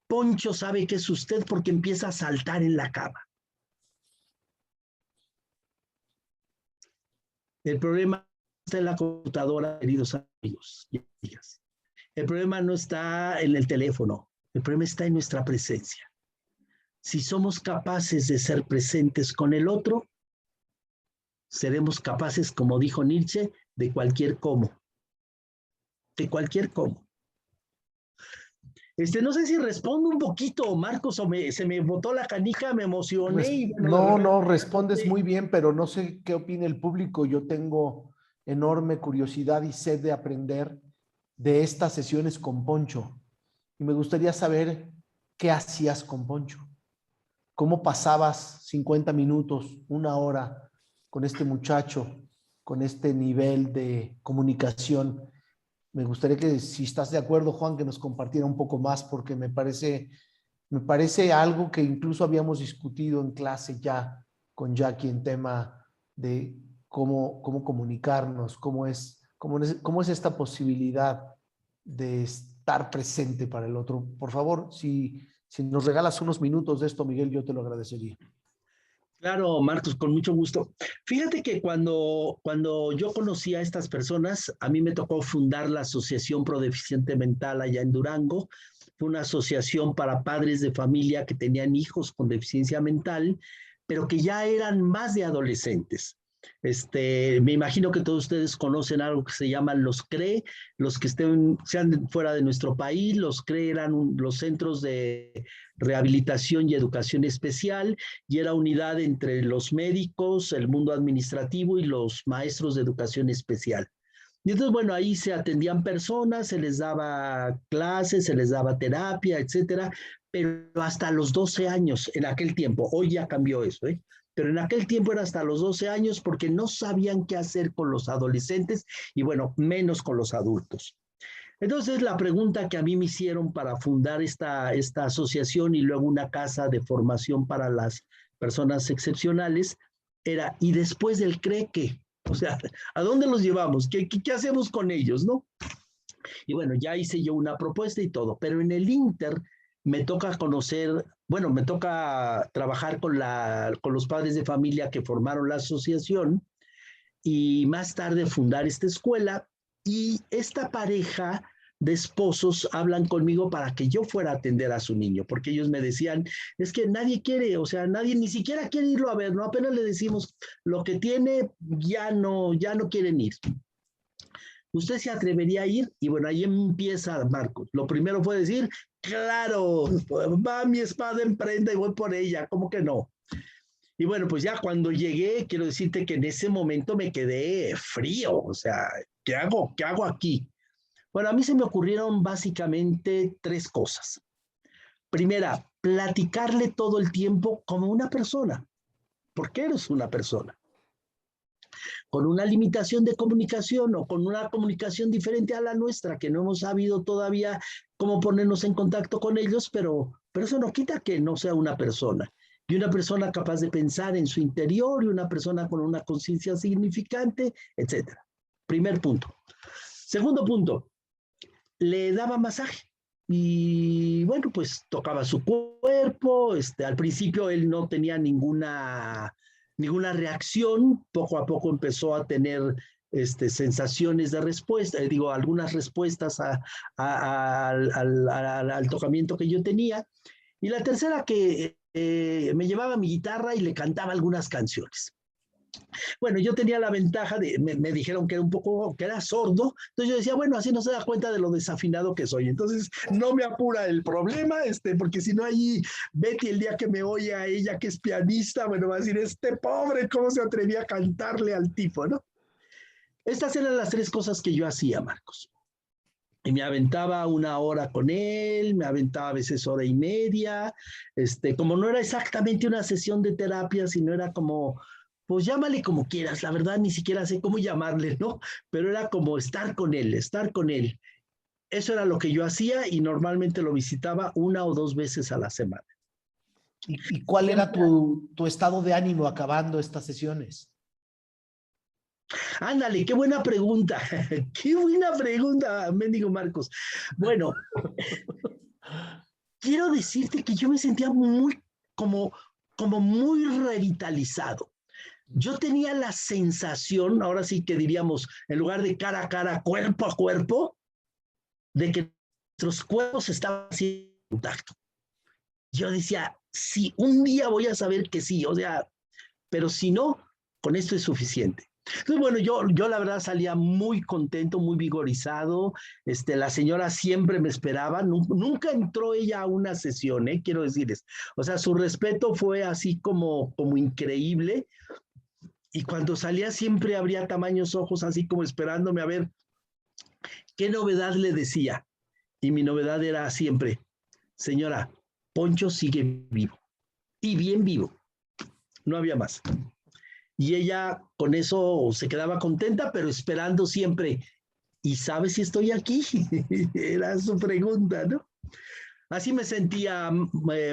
Poncho sabe que es usted porque empieza a saltar en la cama. El problema está en la computadora, queridos amigos y amigas. El problema no está en el teléfono, el problema está en nuestra presencia. Si somos capaces de ser presentes con el otro, seremos capaces, como dijo Nietzsche, de cualquier cómo. De cualquier cómo. No sé si respondo un poquito, Marcos, o se me botó la canica, me emocioné. Y bueno, no, respondes muy bien, pero no sé qué opina el público. Yo tengo enorme curiosidad y sed de aprender de estas sesiones con Poncho. Y me gustaría saber qué hacías con Poncho. ¿Cómo pasabas 50 minutos, una hora con este muchacho, con este nivel de comunicación? Me gustaría que, si estás de acuerdo, Juan, que nos compartiera un poco más, porque me parece algo que incluso habíamos discutido en clase ya con Jackie en tema de cómo comunicarnos, cómo es esta posibilidad de estar presente para el otro. Por favor, si nos regalas unos minutos de esto, Miguel, yo te lo agradecería. Claro, Marcos, con mucho gusto. Fíjate que cuando yo conocí a estas personas, a mí me tocó fundar la Asociación Pro Deficiente Mental allá en Durango. Fue una asociación para padres de familia que tenían hijos con deficiencia mental, pero que ya eran más de adolescentes. Me imagino que todos ustedes conocen algo que se llaman los CRE, los que sean fuera de nuestro país. Los CRE eran los centros de rehabilitación y educación especial, y era unidad entre los médicos, el mundo administrativo y los maestros de educación especial. Y entonces, bueno, ahí se atendían personas, se les daba clases, se les daba terapia, etcétera, pero hasta los 12 años en aquel tiempo. Hoy ya cambió eso, ¿eh? Pero en aquel tiempo era hasta los 12 años porque no sabían qué hacer con los adolescentes y, bueno, menos con los adultos. Entonces, la pregunta que a mí me hicieron para fundar esta asociación y luego una casa de formación para las personas excepcionales era: ¿y después del CRE qué? O sea, ¿a dónde los llevamos? ¿Qué hacemos con ellos, no? Y bueno, ya hice yo una propuesta y todo, pero en el Inter me toca me toca trabajar con los padres de familia que formaron la asociación, y más tarde fundar esta escuela. Y esta pareja de esposos hablan conmigo para que yo fuera a atender a su niño, porque ellos me decían, es que nadie quiere, o sea, nadie ni siquiera quiere irlo a ver, ¿no? Apenas le decimos lo que tiene, ya no quieren ir. ¿Usted se atrevería a ir? Y bueno, ahí empieza Marcos. Lo primero fue decir, claro, va mi espada en prenda y voy por ella, ¿cómo que no? Y bueno, pues ya cuando llegué, quiero decirte que en ese momento me quedé frío, o sea, ¿qué hago? ¿Qué hago aquí? Bueno, a mí se me ocurrieron básicamente 3 cosas. Primera, platicarle todo el tiempo como una persona, porque eres una persona, con una limitación de comunicación o con una comunicación diferente a la nuestra, que no hemos sabido todavía cómo ponernos en contacto con ellos, pero eso no quita que no sea una persona. Y una persona capaz de pensar en su interior, y una persona con una conciencia significante, etc. Primer punto. Segundo punto, le daba masaje. Y bueno, pues tocaba su cuerpo. Al principio él no tenía ninguna reacción. Poco a poco empezó a tener sensaciones de respuesta, algunas respuestas al tocamiento que yo tenía. Y la tercera, que me llevaba mi guitarra y le cantaba algunas canciones. Bueno, yo tenía la ventaja me dijeron que era sordo, entonces yo decía, bueno, así no se da cuenta de lo desafinado que soy, entonces no me apura el problema, porque si no, allí Betty, el día que me oye a ella, que es pianista, bueno, va a decir, pobre, ¿cómo se atrevía a cantarle al tipo, no? Estas eran las 3 cosas que yo hacía, Marcos. Y me aventaba 1 hora con él, me aventaba a veces 1 hora y media, como no era exactamente una sesión de terapia, sino era como, pues llámale como quieras, la verdad ni siquiera sé cómo llamarle, ¿no? Pero era como estar con él. Eso era lo que yo hacía, y normalmente lo visitaba 1 o 2 veces a la semana. ¿Y cuál era tu estado de ánimo acabando estas sesiones? Ándale, qué buena pregunta. Qué buena pregunta, mendigo Marcos. Bueno, quiero decirte que yo me sentía muy, como muy revitalizado. yo tenía la sensación, ahora sí que diríamos, en lugar de cara a cara, cuerpo a cuerpo, de que nuestros cuerpos estaban así en contacto. Yo decía, sí, un día voy a saber que sí, o sea, pero si no, con esto es suficiente. Entonces, bueno, yo la verdad salía muy contento, muy vigorizado. La señora siempre me esperaba, nunca entró ella a una sesión, quiero decirles. O sea, su respeto fue así como increíble. Y cuando salía siempre abría tamaños ojos, así como esperándome a ver qué novedad le decía. Y mi novedad era siempre, señora, Poncho sigue vivo. Y bien vivo. No había más. Y ella con eso se quedaba contenta, pero esperando siempre. ¿Y sabes si estoy aquí? Era su pregunta, ¿no? Así me sentía,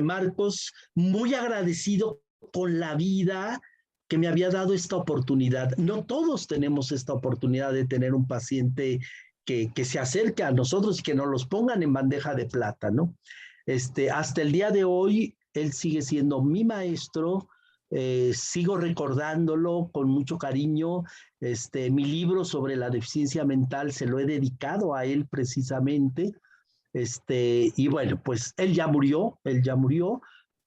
Marcos, muy agradecido con la vida que me había dado esta oportunidad. No todos tenemos esta oportunidad de tener un paciente que se acerque a nosotros y que nos los pongan en bandeja de plata, ¿no? Hasta el día de hoy, él sigue siendo mi maestro. Sigo recordándolo con mucho cariño. Mi libro sobre la deficiencia mental se lo he dedicado a él precisamente. Y bueno, pues él ya murió,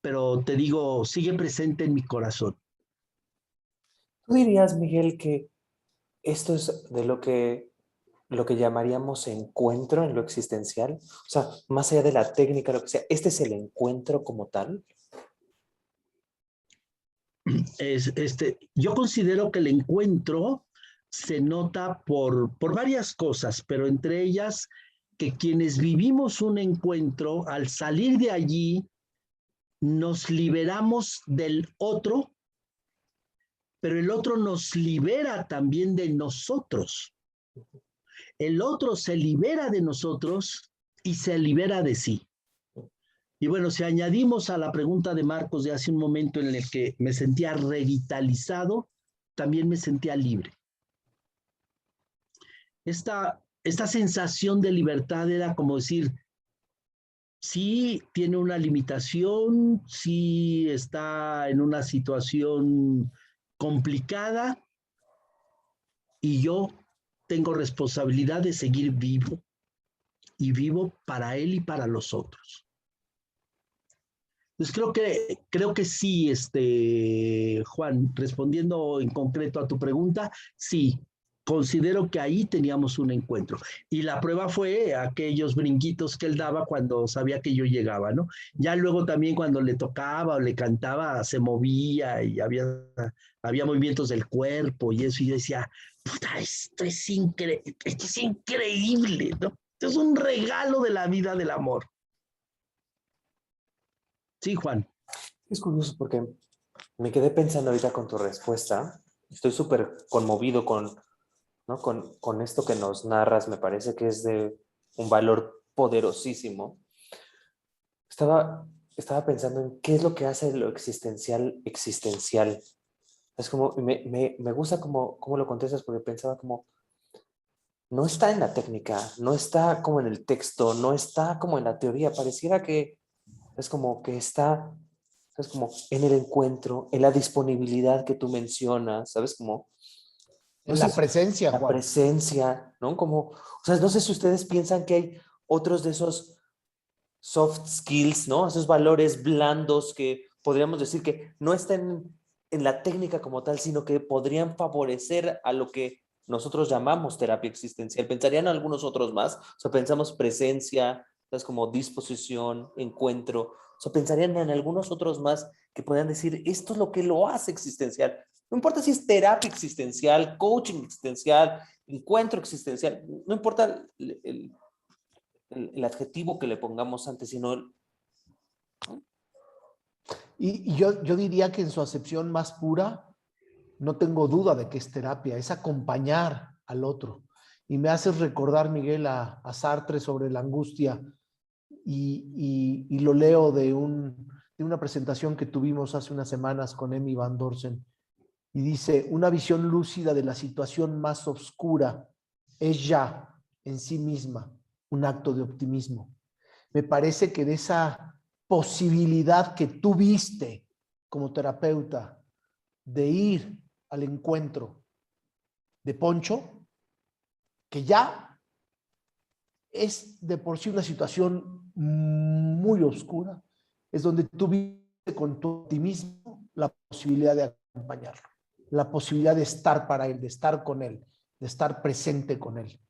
pero te digo, sigue presente en mi corazón. ¿Tú dirías, Miguel, que esto es de lo que llamaríamos encuentro en lo existencial? O sea, más allá de la técnica, lo que sea, ¿este es el encuentro como tal? Yo considero que el encuentro se nota por varias cosas, pero entre ellas que quienes vivimos un encuentro, al salir de allí, nos liberamos del otro, pero el otro nos libera también de nosotros. El otro se libera de nosotros y se libera de sí. Y bueno, si añadimos a la pregunta de Marcos de hace un momento en el que me sentía revitalizado, también me sentía libre. Esta sensación de libertad era como decir, sí tiene una limitación, sí está en una situación complicada y yo tengo responsabilidad de seguir vivo y vivo para él y para los otros. Entonces creo que sí, Juan, respondiendo en concreto a tu pregunta, sí, considero que ahí teníamos un encuentro. Y la prueba fue aquellos brinquitos que él daba cuando sabía que yo llegaba, ¿no? Ya luego también cuando le tocaba o le cantaba, se movía y había movimientos del cuerpo y eso, y yo decía, puta, esto es increíble, ¿no? Esto es un regalo de la vida del amor. Sí, Juan. Es curioso porque me quedé pensando ahorita con tu respuesta. Estoy súper conmovido ¿no? con esto que nos narras. Me parece que es de un valor poderosísimo. Estaba pensando en qué es lo que hace lo existencial existencial. Es como, me gusta cómo lo contestas, porque pensaba como, no está en la técnica, no está como en el texto, no está como en la teoría. Pareciera que es como que está, es como en el encuentro, en la disponibilidad que tú mencionas, ¿sabes? Como en la presencia, la Juan. presencia, ¿no? Como, o sea, no sé si ustedes piensan que hay otros de esos soft skills, ¿no? Esos valores blandos que podríamos decir que no están en la técnica como tal, sino que podrían favorecer a lo que nosotros llamamos terapia existencial. ¿Pensarían algunos otros más? O sea, pensamos presencia, ¿sabes? Como disposición, encuentro. O sea, pensarían en algunos otros más que podrían decir, esto es lo que lo hace existencial. No importa si es terapia existencial, coaching existencial, encuentro existencial, no importa el adjetivo que le pongamos antes, sino... Y yo diría que en su acepción más pura, no tengo duda de que es terapia, es acompañar al otro. Y me haces recordar, Miguel, a Sartre sobre la angustia, y lo leo de una presentación que tuvimos hace unas semanas con Emmy Van Dorsen, y dice, una visión lúcida de la situación más oscura es ya en sí misma un acto de optimismo. Me parece que de esa posibilidad que tú viste como terapeuta de ir al encuentro de Poncho, que ya es de por sí una situación muy oscura, es donde tú vives con tu optimismo la posibilidad de acompañarlo, la posibilidad de estar para él, de estar con él, de estar presente con él.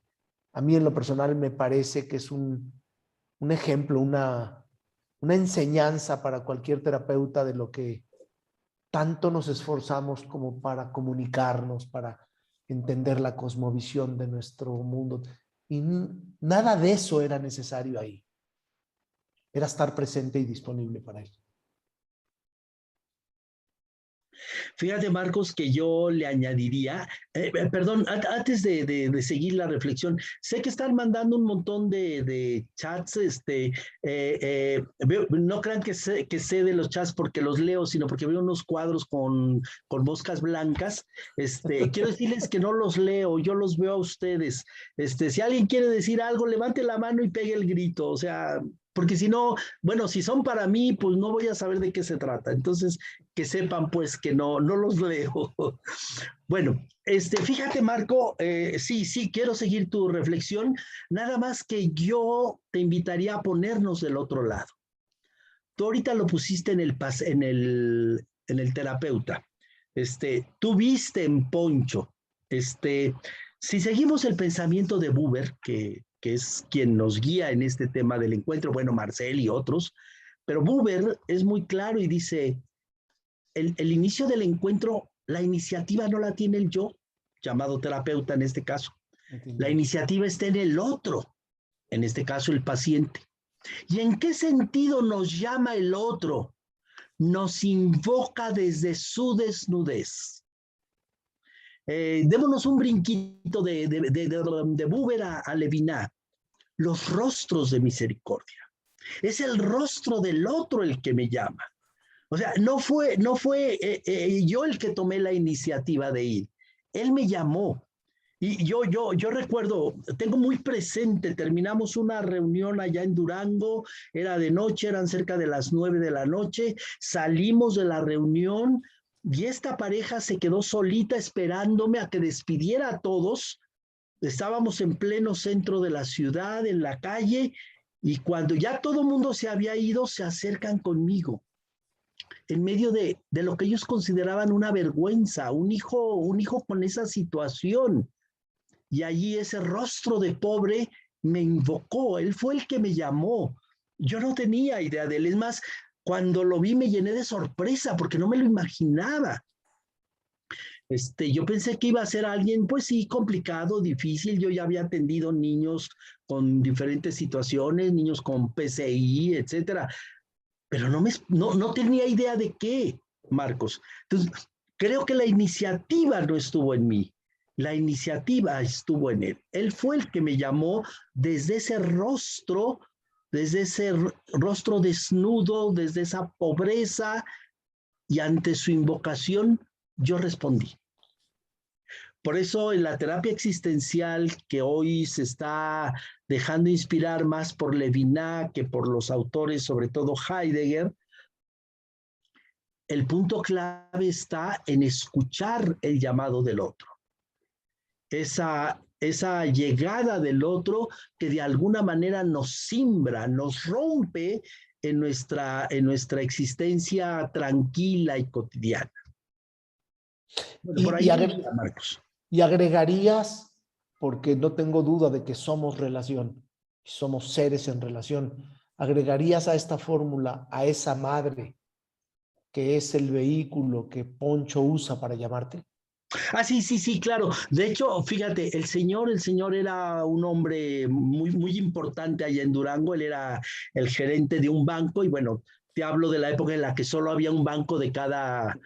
A mí en lo personal me parece que es un ejemplo, una enseñanza para cualquier terapeuta de lo que tanto nos esforzamos como para comunicarnos, para entender la cosmovisión de nuestro mundo. Y nada de eso era necesario ahí. Era estar presente y disponible para él. Fíjate, Marcos, que yo le añadiría, perdón, antes de seguir la reflexión, sé que están mandando un montón de chats, no crean que sé de los chats porque los leo, sino porque veo unos cuadros con moscas blancas. Quiero decirles que no los leo, yo los veo a ustedes. Si alguien quiere decir algo, levante la mano y pegue el grito, o sea, porque si no, bueno, si son para mí, pues no voy a saber de qué se trata. Entonces, que sepan pues que no los leo. Bueno, fíjate, Marco, sí, quiero seguir tu reflexión, nada más que yo te invitaría a ponernos del otro lado. Tú ahorita lo pusiste en el terapeuta. Tú viste en Poncho. Si seguimos el pensamiento de Buber, que es quien nos guía en este tema del encuentro, bueno, Marcel y otros, pero Buber es muy claro y dice, el inicio del encuentro, la iniciativa no la tiene el yo, llamado terapeuta en este caso. Entiendo. La iniciativa está en el otro, en este caso el paciente. ¿Y en qué sentido nos llama el otro? Nos invoca desde su desnudez. Démonos un brinquito de Buber a Levinas. Los rostros de misericordia. Es el rostro del otro el que me llama. O sea, no fue yo el que tomé la iniciativa de ir. Él me llamó. Y yo recuerdo, tengo muy presente, terminamos una reunión allá en Durango, era de noche, eran cerca de las 9 de la noche, salimos de la reunión y esta pareja se quedó solita esperándome a que despidiera a todos. Estábamos en pleno centro de la ciudad, en la calle, y cuando ya todo el mundo se había ido, se acercan conmigo, en medio de lo que ellos consideraban una vergüenza, un hijo con esa situación. Y allí ese rostro de pobre me invocó, él fue el que me llamó. Yo no tenía idea de él, es más, cuando lo vi me llené de sorpresa porque no me lo imaginaba. Yo pensé que iba a ser alguien, pues sí, complicado, difícil. Yo ya había atendido niños con diferentes situaciones, niños con PCI, etcétera, pero no tenía idea de qué, Marcos. Entonces, creo que la iniciativa no estuvo en mí. La iniciativa estuvo en él. Él fue el que me llamó desde ese rostro desnudo, desde esa pobreza, y ante su invocación yo respondí. Por eso en la terapia existencial que hoy se está dejando inspirar más por Levinas que por los autores, sobre todo Heidegger, el punto clave está en escuchar el llamado del otro. Esa llegada del otro que de alguna manera nos simbra, nos rompe en nuestra existencia tranquila y cotidiana. Bueno, por ahí Marcos. Y agregarías, porque no tengo duda de que somos relación, somos seres en relación, agregarías a esta fórmula a esa madre que es el vehículo que Poncho usa para llamarte. Ah, sí, claro. De hecho, fíjate, el señor era un hombre muy, muy importante allá en Durango. Él era el gerente de un banco y bueno, te hablo de la época en la que solo había un banco de cada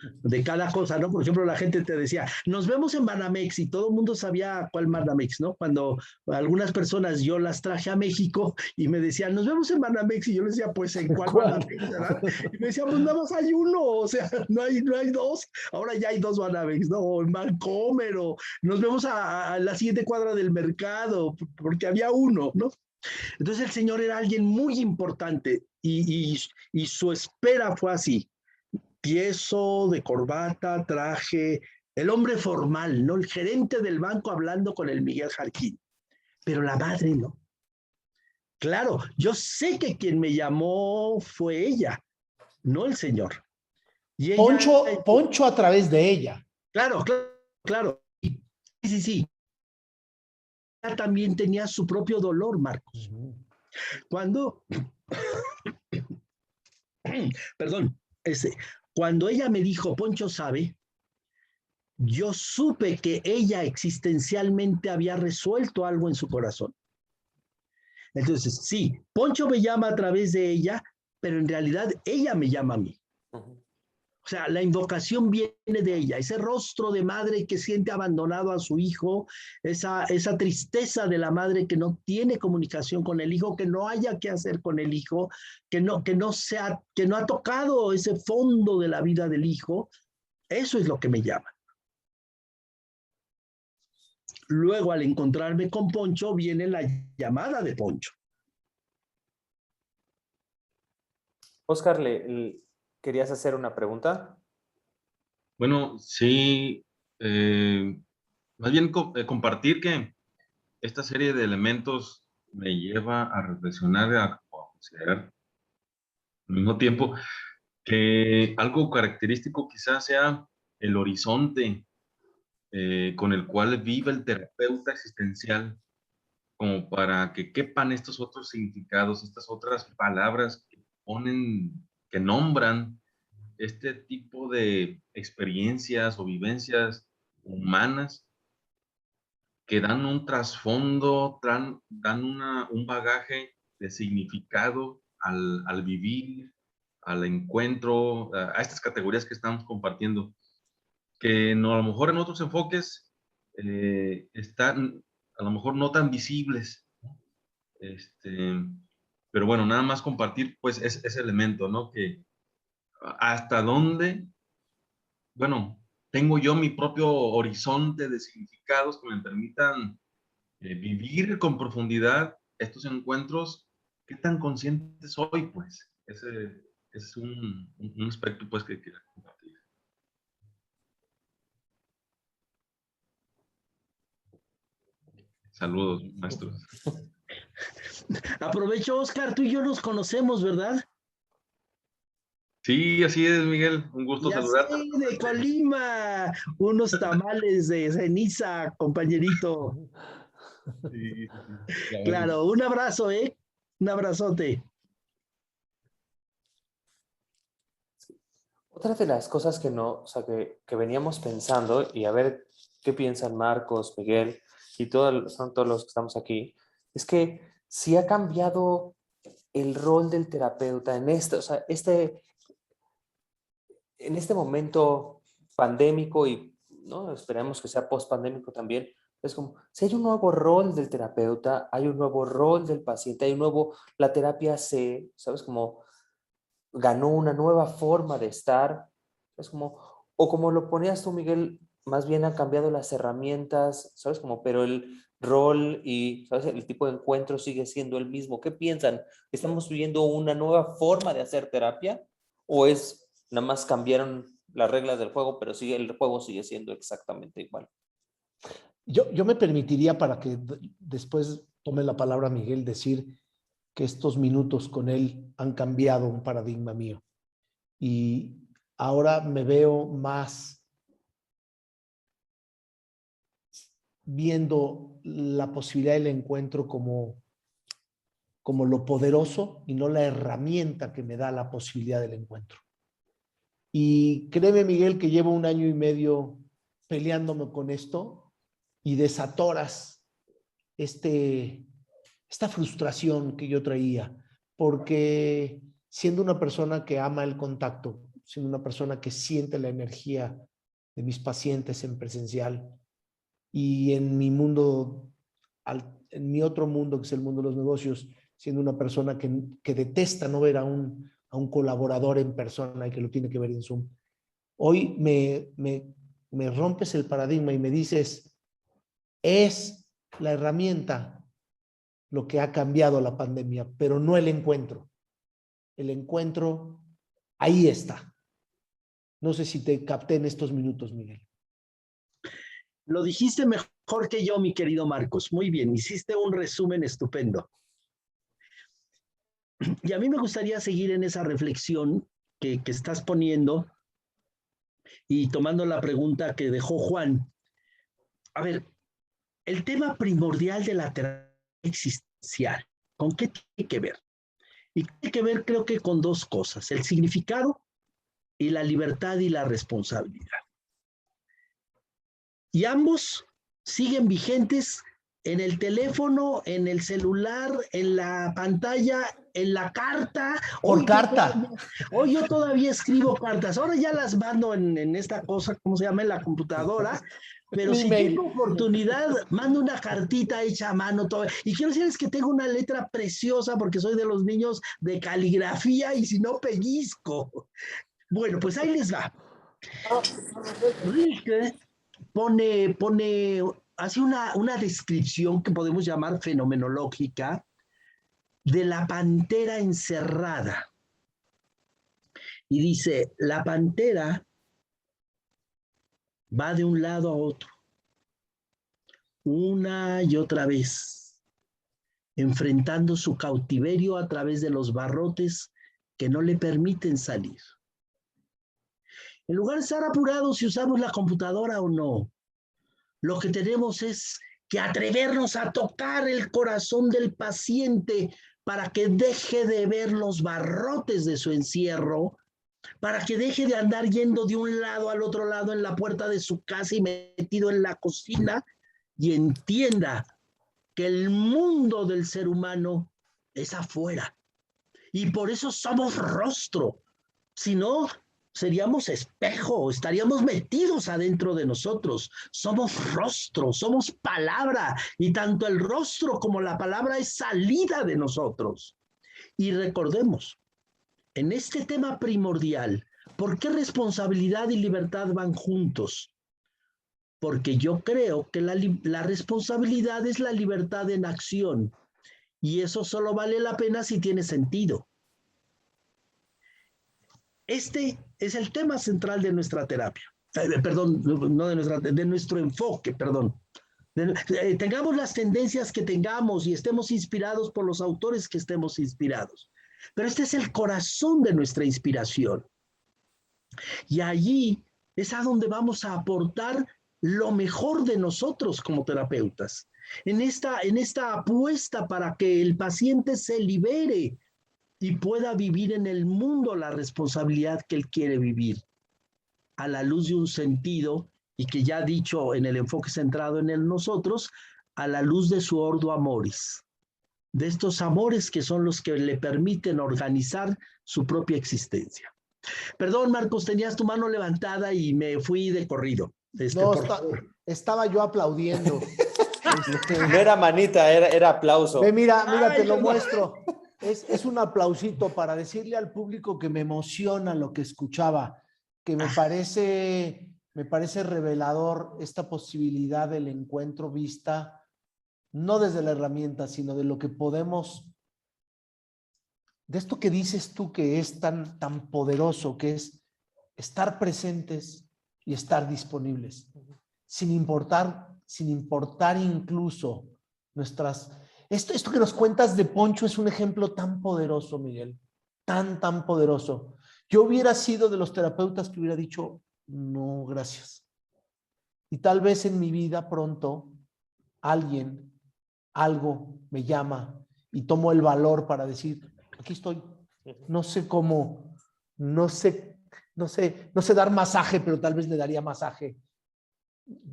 cosa, ¿no? Por ejemplo, la gente te decía, nos vemos en Banamex y todo el mundo sabía cuál Banamex, ¿no? Cuando algunas personas yo las traje a México y me decían, nos vemos en Banamex y yo les decía, pues ¿en cuál Banamex, verdad? Y me decían, pues nada más hay uno, o sea, no hay dos, ahora ya hay dos Banamex, ¿no? O en Bancomer, o nos vemos a la siguiente cuadra del mercado, porque había uno, ¿no? Entonces el señor era alguien muy importante y su espera fue así, tieso, de corbata, traje, el hombre formal, ¿no? El gerente del banco hablando con el Miguel Jarquín, pero la madre no. Claro, yo sé que quien me llamó fue ella, no el señor. Y ella, Poncho a través de ella. claro, claro. Sí. Ella también tenía su propio dolor, Marcos. Cuando, perdón, cuando ella me dijo, Poncho sabe, yo supe que ella existencialmente había resuelto algo en su corazón. Entonces, sí, Poncho me llama a través de ella, pero en realidad ella me llama a mí. O sea, la invocación viene de ella, ese rostro de madre que siente abandonado a su hijo, esa tristeza de la madre que no tiene comunicación con el hijo, que no haya qué hacer con el hijo, que no ha tocado ese fondo de la vida del hijo. Eso es lo que me llama. Luego, al encontrarme con Poncho, viene la llamada de Poncho. Oscar, ¿querías hacer una pregunta? Bueno, sí, más bien compartir que esta serie de elementos me lleva a reflexionar, a considerar al mismo tiempo que algo característico quizás sea el horizonte con el cual vive el terapeuta existencial, como para que quepan estos otros significados, estas otras palabras que ponen, que nombran este tipo de experiencias o vivencias humanas que dan un trasfondo, dan un bagaje de significado al vivir, al encuentro, a estas categorías que estamos compartiendo, que no, a lo mejor en otros enfoques están a lo mejor no tan visibles, ¿no? Pero bueno, nada más compartir pues ese elemento, ¿no? Que hasta dónde, bueno, tengo yo mi propio horizonte de significados que me permitan vivir con profundidad estos encuentros, qué tan consciente soy, pues. Ese es un aspecto, pues, que quiero compartir. Saludos, maestros. Aprovecho, Oscar, tú y yo nos conocemos, ¿verdad? Sí, así es, Miguel. Un gusto Ya saludarte. sé, de Colima, unos tamales de ceniza, compañerito. Sí, ya vemos. Claro, un abrazo, ¿eh? Un abrazote. Otra de las cosas que no, o sea, que veníamos pensando, y a ver qué piensan Marcos, Miguel y son todos los que estamos aquí, es que si ha cambiado el rol del terapeuta en o sea, en este momento pandémico y ¿no? Esperemos que sea post-pandémico también. Es como, si hay un nuevo rol del terapeuta, hay un nuevo rol del paciente, hay un nuevo, la terapia ¿sabes? Como ganó una nueva forma de estar. Es como, o como lo ponías tú, Miguel, más bien han cambiado las herramientas, ¿sabes? Como, pero el rol y, ¿sabes? El tipo de encuentro sigue siendo el mismo. ¿Qué piensan? ¿Estamos viviendo una nueva forma de hacer terapia? ¿O es nada más cambiaron las reglas del juego, pero el juego sigue siendo exactamente igual? Yo me permitiría, para que después tome la palabra Miguel, decir que estos minutos con él han cambiado un paradigma mío. Y ahora me veo más viendo la posibilidad del encuentro como lo poderoso y no la herramienta que me da la posibilidad del encuentro. Y créeme, Miguel, que llevo 1 año y medio peleándome con esto y desatoras esta frustración que yo traía, porque siendo una persona que ama el contacto, siendo una persona que siente la energía de mis pacientes en presencial y en mi mundo, en mi otro mundo, que es el mundo de los negocios, siendo una persona que detesta no ver a un colaborador en persona y que lo tiene que ver en Zoom. Hoy me rompes el paradigma y me dices, es la herramienta lo que ha cambiado la pandemia, pero no el encuentro. El encuentro, ahí está. No sé si te capté en estos minutos, Miguel. Lo dijiste mejor que yo, mi querido Marcos. Muy bien, hiciste un resumen estupendo. Y a mí me gustaría seguir en esa reflexión que estás poniendo y tomando la pregunta que dejó Juan. A ver, el tema primordial de la terapia existencial, ¿con qué tiene que ver? Y tiene que ver, creo que con dos cosas, el significado y la libertad y la responsabilidad. Y ambos siguen vigentes en el teléfono, en el celular, en la pantalla, en la carta. Por carta. Hoy yo todavía escribo cartas. Ahora ya las mando en esta cosa, ¿cómo se llama? En la computadora. Pero si tengo oportunidad, mando una cartita hecha a mano. Todo. Y quiero decirles que tengo una letra preciosa porque soy de los niños de caligrafía y si no, pellizco. Bueno, pues ahí les va. Rilke hace una descripción que podemos llamar fenomenológica de la pantera encerrada. Y dice, la pantera va de un lado a otro, una y otra vez, enfrentando su cautiverio a través de los barrotes que no le permiten salir. En lugar de estar apurados si usamos la computadora o no, lo que tenemos es que atrevernos a tocar el corazón del paciente para que deje de ver los barrotes de su encierro, para que deje de andar yendo de un lado al otro lado en la puerta de su casa y metido en la cocina y entienda que el mundo del ser humano es afuera. Y por eso somos rostro. Si no, seríamos espejo, estaríamos metidos adentro de nosotros. Somos rostro, somos palabra, y tanto el rostro como la palabra es salida de nosotros. Y recordemos, en este tema primordial, ¿por qué responsabilidad y libertad van juntos? Porque yo creo que la responsabilidad es la libertad en acción, y eso solo vale la pena si tiene sentido. Este es el tema central de nuestra terapia. Perdón, no de nuestro enfoque, perdón. Tengamos las tendencias que tengamos y estemos inspirados por los autores que estemos inspirados. Pero este es el corazón de nuestra inspiración. Y allí es a donde vamos a aportar lo mejor de nosotros como terapeutas. En esta apuesta para que el paciente se libere y pueda vivir en el mundo la responsabilidad que él quiere vivir, a la luz de un sentido, y que ya dicho en el enfoque centrado en el nosotros, a la luz de su ordo amoris, de estos amores que son los que le permiten organizar su propia existencia. Perdón, Marcos, tenías tu mano levantada y me fui de corrido. No, estaba yo aplaudiendo. No era manita, era aplauso. Mira, te lo muestro. Es un aplausito para decirle al público que me emociona lo que escuchaba, que me parece revelador esta posibilidad del encuentro vista, no desde la herramienta, sino de lo que podemos, de esto que dices tú que es tan poderoso, que es estar presentes y estar disponibles, sin importar incluso nuestras... Esto que nos cuentas de Poncho es un ejemplo tan poderoso, Miguel, tan poderoso. Yo hubiera sido de los terapeutas que hubiera dicho, no, gracias. Y tal vez en mi vida pronto algo me llama y tomo el valor para decir, aquí estoy. No sé cómo, no sé dar masaje, pero tal vez le daría masaje.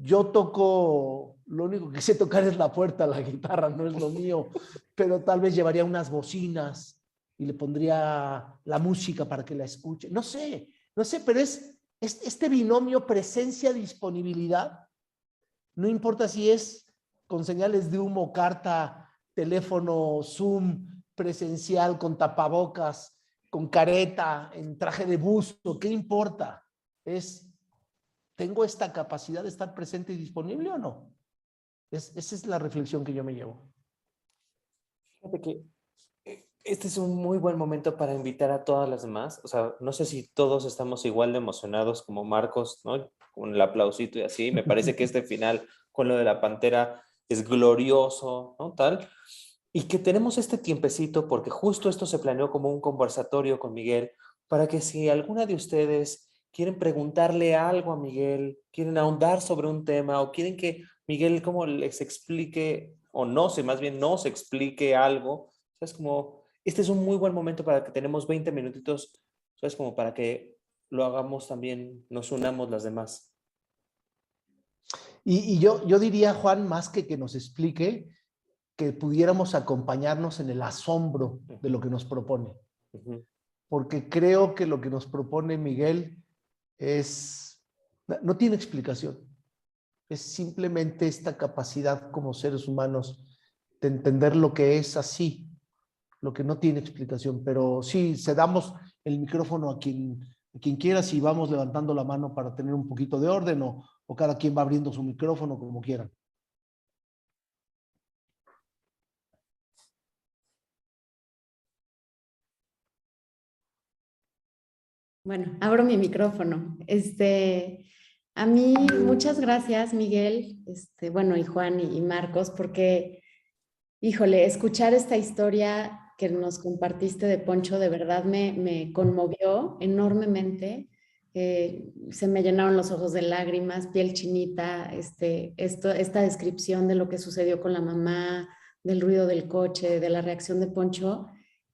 Yo toco, lo único que sé tocar es la puerta, la guitarra no es lo mío, pero tal vez llevaría unas bocinas y le pondría la música para que la escuche. No sé, pero es este binomio presencia-disponibilidad. No importa si es con señales de humo, carta, teléfono, Zoom, presencial, con tapabocas, con careta, en traje de busto, ¿qué importa? ¿Tengo esta capacidad de estar presente y disponible o no? Esa es la reflexión que yo me llevo. Fíjate que este es un muy buen momento para invitar a todas las demás. O sea, no sé si todos estamos igual de emocionados como Marcos, ¿no? con el aplausito y así. Me parece que este final con lo de la pantera es glorioso, ¿no? Tal. Y que tenemos este tiempecito porque justo esto se planeó como un conversatorio con Miguel para que si alguna de ustedes quieren preguntarle algo a Miguel, quieren ahondar sobre un tema o quieren que Miguel como les explique o no sé, más bien nos explique algo, es como, este es un muy buen momento para que tenemos 20 minutitos, es como para que lo hagamos también, nos unamos las demás. Y yo diría, Juan, más que nos explique, que pudiéramos acompañarnos en el asombro de lo que nos propone. Porque creo que lo que nos propone Miguel no tiene explicación. Es simplemente esta capacidad como seres humanos de entender lo que es así, lo que no tiene explicación. Pero sí, cedamos el micrófono a quien quiera, si vamos levantando la mano para tener un poquito de orden o cada quien va abriendo su micrófono como quieran. Bueno, abro mi micrófono. A mí, muchas gracias, Miguel, bueno, y Juan y Marcos, porque, híjole, escuchar esta historia que nos compartiste de Poncho de verdad me conmovió enormemente. Se me llenaron los ojos de lágrimas, piel chinita, esta descripción de lo que sucedió con la mamá, del ruido del coche, de la reacción de Poncho,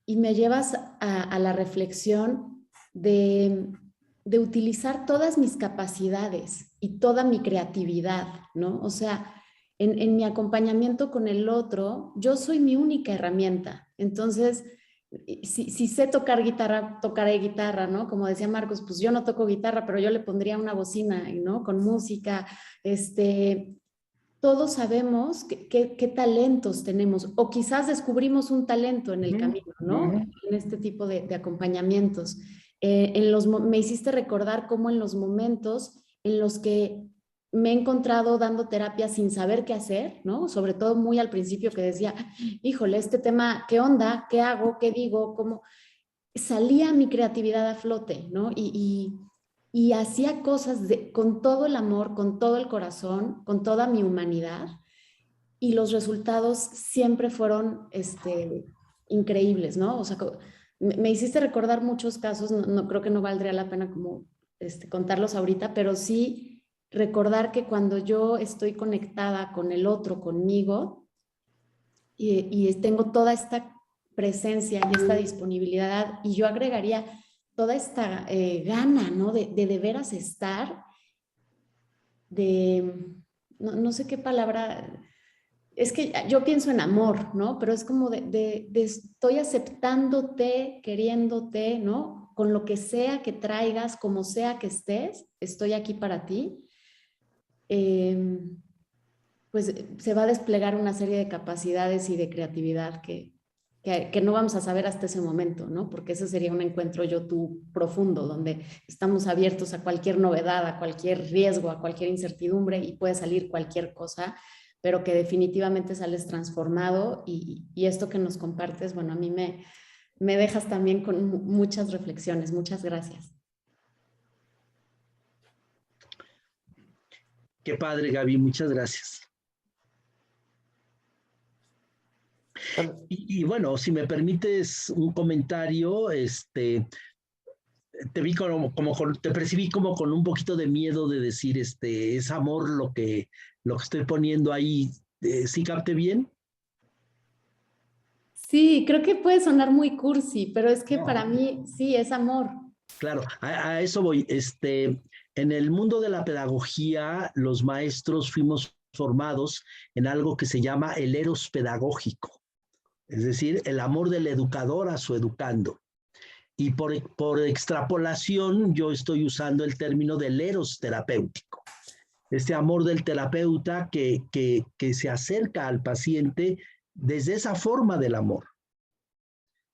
y me llevas a la reflexión de utilizar todas mis capacidades y toda mi creatividad, ¿no? O sea, en mi acompañamiento con el otro, yo soy mi única herramienta. Entonces, si sé tocar guitarra, tocaré guitarra, ¿no? Como decía Marcos, pues yo no toco guitarra, pero yo le pondría una bocina, ¿no? Con música, todos sabemos qué talentos tenemos, o quizás descubrimos un talento en el camino, ¿no? En este tipo de acompañamientos. Me hiciste recordar cómo en los momentos en los que me he encontrado dando terapia sin saber qué hacer, ¿no? Sobre todo muy al principio que decía, híjole, este tema, ¿qué onda? ¿Qué hago? ¿Qué digo? ¿Cómo? Salía mi creatividad a flote, ¿no? Y hacía cosas con todo el amor, con todo el corazón, con toda mi humanidad, y los resultados siempre fueron increíbles, ¿no? O sea, me hiciste recordar muchos casos, no creo que no valdría la pena como contarlos ahorita, pero sí recordar que cuando yo estoy conectada con el otro, conmigo, y tengo toda esta presencia y esta disponibilidad, y yo agregaría toda esta gana, ¿no? De veras estar, no sé qué palabra, es que yo pienso en amor, ¿no? Pero es como de estoy aceptándote, queriéndote, ¿no? Con lo que sea que traigas, como sea que estés, estoy aquí para ti. Pues se va a desplegar una serie de capacidades y de creatividad que no vamos a saber hasta ese momento, ¿no? Porque ese sería un encuentro yo-tú profundo, donde estamos abiertos a cualquier novedad, a cualquier riesgo, a cualquier incertidumbre, y puede salir cualquier cosa, pero que definitivamente sales transformado, y esto que nos compartes, bueno, a mí me dejas también con muchas reflexiones. Muchas gracias. Qué padre, Gaby, muchas gracias. Y bueno, si me permites un comentario, te vi te percibí como con un poquito de miedo de decir, es amor lo que estoy poniendo ahí. ¿Sí capté bien? Sí, creo que puede sonar muy cursi, pero es que para mí sí es amor. Claro, a eso voy. En el mundo de la pedagogía, los maestros fuimos formados en algo que se llama el eros pedagógico, es decir, el amor del educador a su educando. Y por extrapolación, yo estoy usando el término del eros terapéutico. Este amor del terapeuta que se acerca al paciente desde esa forma del amor.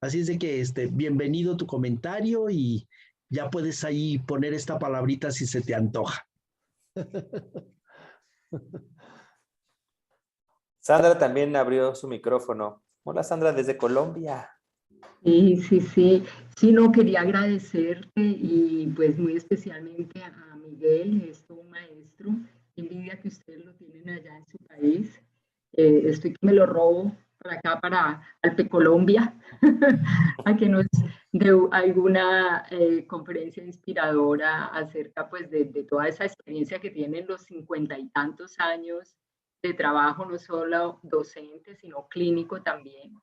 Así es de que bienvenido tu comentario, y ya puedes ahí poner esta palabrita si se te antoja. Sandra también abrió su micrófono. Hola, Sandra, desde Colombia. Sí, no quería agradecerte, y pues muy especialmente a mi Miguel, es todo un maestro. Envidia que ustedes lo tienen allá en su país. Estoy que me lo robo para acá, para Alpe Colombia, a que nos dé alguna conferencia inspiradora acerca pues de toda esa experiencia que tienen los 50 y tantos años de trabajo, no solo docente, sino clínico también.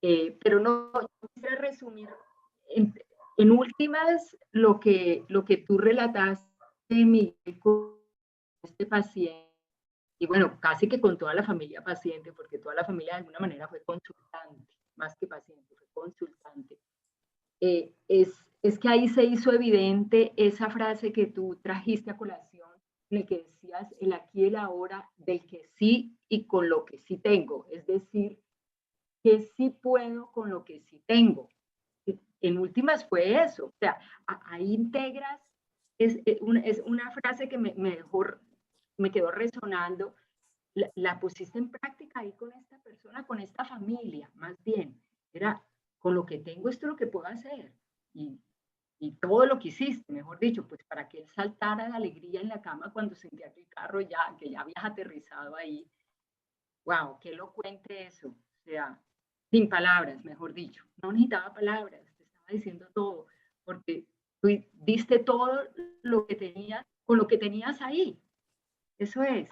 Pero no, yo quisiera resumir en últimas lo que tú relataste, Miguel, con este paciente, y bueno, casi que con toda la familia paciente, porque toda la familia de alguna manera fue consultante, más que paciente, fue consultante. Es que ahí se hizo evidente esa frase que tú trajiste a colación, en el que decías el aquí y el ahora del que sí y con lo que sí tengo, es decir, que sí puedo con lo que sí tengo. En últimas fue eso, o sea, ahí integras, es una frase que me quedó resonando, la pusiste en práctica ahí con esta persona, con esta familia, más bien, era con lo que tengo esto es lo que puedo hacer, y todo lo que hiciste, mejor dicho, pues para que él saltara de alegría en la cama cuando sentía que el carro que ya habías aterrizado ahí. Wow, qué elocuente eso, o sea, sin palabras, mejor dicho, no necesitaba palabras, te estaba diciendo todo, porque tú diste todo lo que tenías, con lo que tenías ahí, eso es.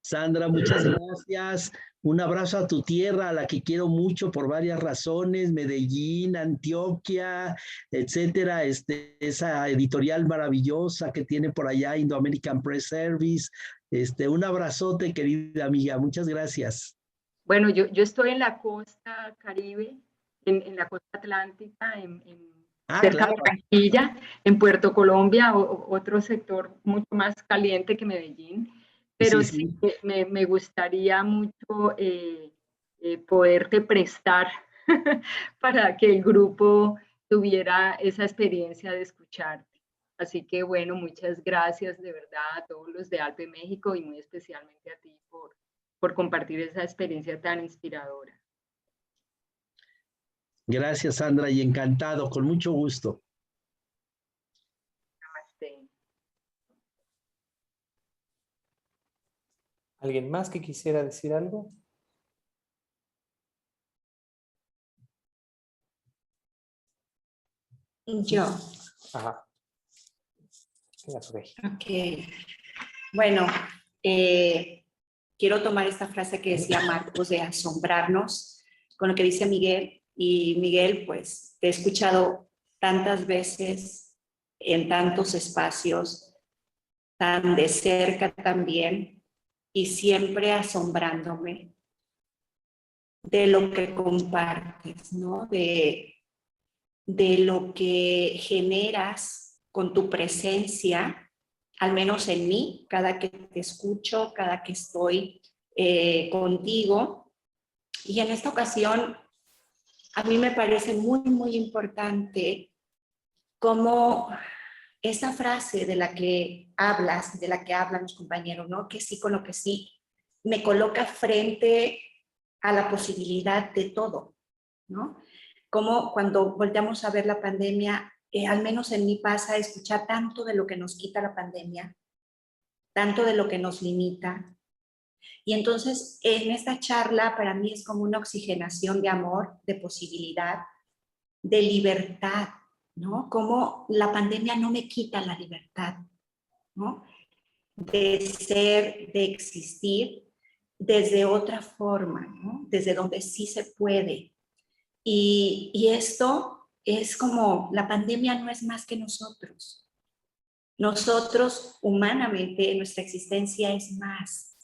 Sandra, muchas gracias. Un abrazo a tu tierra, a la que quiero mucho por varias razones, Medellín, Antioquia, etcétera. Esa editorial maravillosa que tiene por allá, Indo-American Press Service. Un abrazote, querida amiga. Muchas gracias. Bueno, yo estoy en la costa Caribe, en la costa atlántica, cerca de Barranquilla, en Puerto Colombia, otro sector mucho más caliente que Medellín. Pero sí, me gustaría mucho poderte prestar para que el grupo tuviera esa experiencia de escucharte. Así que bueno, muchas gracias de verdad a todos los de Alpe México y muy especialmente a ti por compartir esa experiencia tan inspiradora. Gracias, Sandra, y encantado, con mucho gusto. Namaste. ¿Alguien más que quisiera decir algo? Yo. Ajá. Ok. Bueno, quiero tomar esta frase que decía Marcos de asombrarnos con lo que dice Miguel. Y Miguel, pues te he escuchado tantas veces en tantos espacios, tan de cerca también, y siempre asombrándome de lo que compartes, ¿no? De lo que generas con tu presencia, al menos en mí, cada que te escucho, cada que estoy contigo. Y en esta ocasión, a mí me parece muy, muy importante cómo esa frase de la que hablas, de la que hablan los compañeros, ¿no? Que sí con lo que sí, me coloca frente a la posibilidad de todo, ¿no? Como cuando volteamos a ver la pandemia, al menos en mí pasa escuchar tanto de lo que nos quita la pandemia, tanto de lo que nos limita. Y entonces en esta charla para mí es como una oxigenación de amor, de posibilidad, de libertad, ¿no? Como la pandemia no me quita la libertad, ¿no? De ser, de existir desde otra forma, ¿no? Desde donde sí se puede. Y esto es como, la pandemia no es más que nosotros. Nosotros, humanamente, nuestra existencia es más.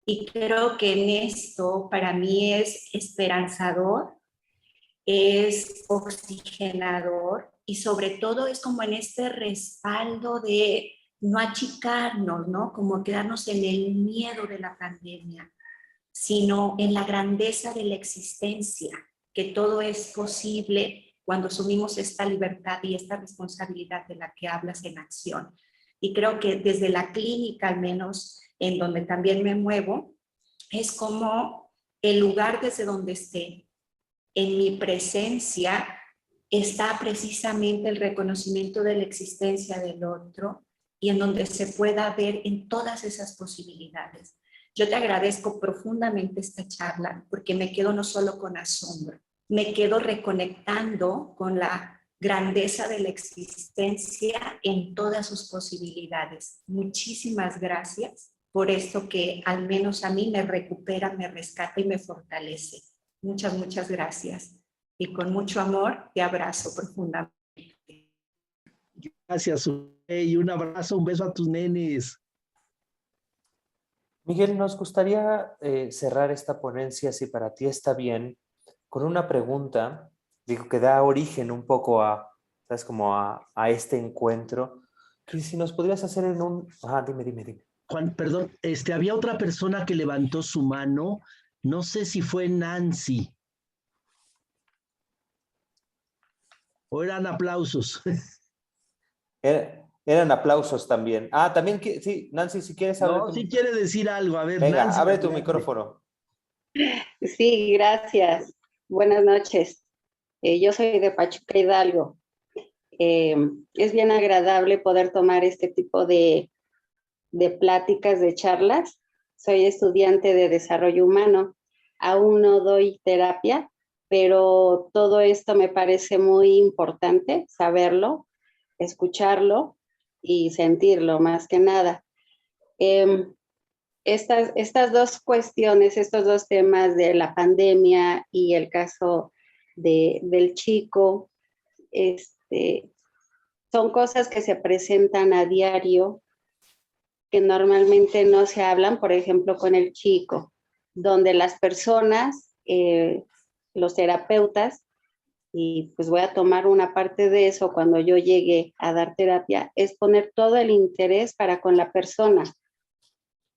Y creo que en esto, para mí, es esperanzador, es oxigenador y sobre todo es como en este respaldo de no achicarnos, ¿no? Como quedarnos en el miedo de la pandemia, sino en la grandeza de la existencia, que todo es posible cuando asumimos esta libertad y esta responsabilidad de la que hablas en acción. Y creo que desde la clínica, al menos en donde también me muevo, es como el lugar desde donde esté, en mi presencia, está precisamente el reconocimiento de la existencia del otro y en donde se pueda ver en todas esas posibilidades. Yo te agradezco profundamente esta charla porque me quedo no solo con asombro, me quedo reconectando con la grandeza de la existencia en todas sus posibilidades. Muchísimas gracias por esto que al menos a mí me recupera, me rescata y me fortalece. Muchas, muchas gracias. Y con mucho amor te abrazo profundamente. Gracias, y un abrazo, un beso a tus nenes. Miguel, nos gustaría cerrar esta ponencia, si para ti está bien, con una pregunta, digo, que da origen un poco a, ¿sabes? Como a este encuentro. Que si nos podrías hacer en un... Dime. Juan, perdón, había otra persona que levantó su mano, no sé si fue Nancy. ¿O eran aplausos? Eran aplausos también. También, sí, Nancy, si quieres abrir No, si quiere decir algo, a ver. Venga, Nancy, abre tu micrófono. Sí, gracias. Buenas noches. Yo soy de Pachuca, Hidalgo. Es bien agradable poder tomar este tipo de pláticas, de charlas. Soy estudiante de desarrollo humano. Aún no doy terapia, pero todo esto me parece muy importante, saberlo, escucharlo y sentirlo más que nada. Estas dos cuestiones, estos dos temas de la pandemia y el caso del chico, son cosas que se presentan a diario, que normalmente no se hablan, por ejemplo, con el chico, donde las personas, los terapeutas, y pues voy a tomar una parte de eso cuando yo llegue a dar terapia, es poner todo el interés para con la persona.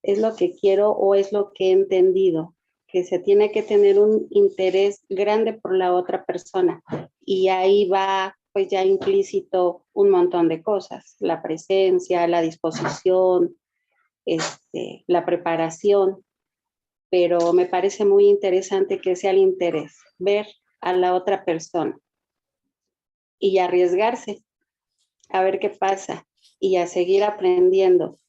Es lo que quiero o es lo que he entendido, que se tiene que tener un interés grande por la otra persona. Y ahí va pues ya implícito un montón de cosas, la presencia, la disposición, la preparación, pero me parece muy interesante que sea el interés, ver a la otra persona y arriesgarse a ver qué pasa y a seguir aprendiendo.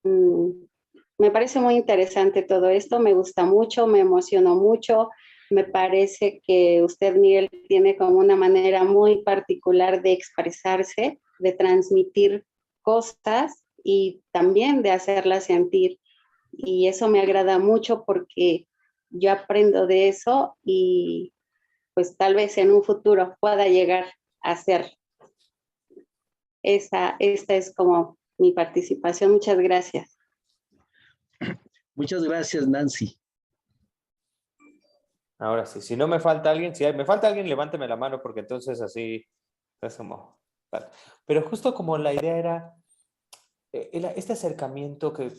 Me parece muy interesante todo esto, me gusta mucho, me emocionó mucho. Me parece que usted, Miguel, tiene como una manera muy particular de expresarse, de transmitir cosas y también de hacerlas sentir. Y eso me agrada mucho porque yo aprendo de eso y pues tal vez en un futuro pueda llegar a ser. Esta es como mi participación. Muchas gracias. Muchas gracias, Nancy. Ahora sí, si no me falta alguien, si me falta alguien, levánteme la mano porque entonces así es como... Pero justo como la idea era este acercamiento que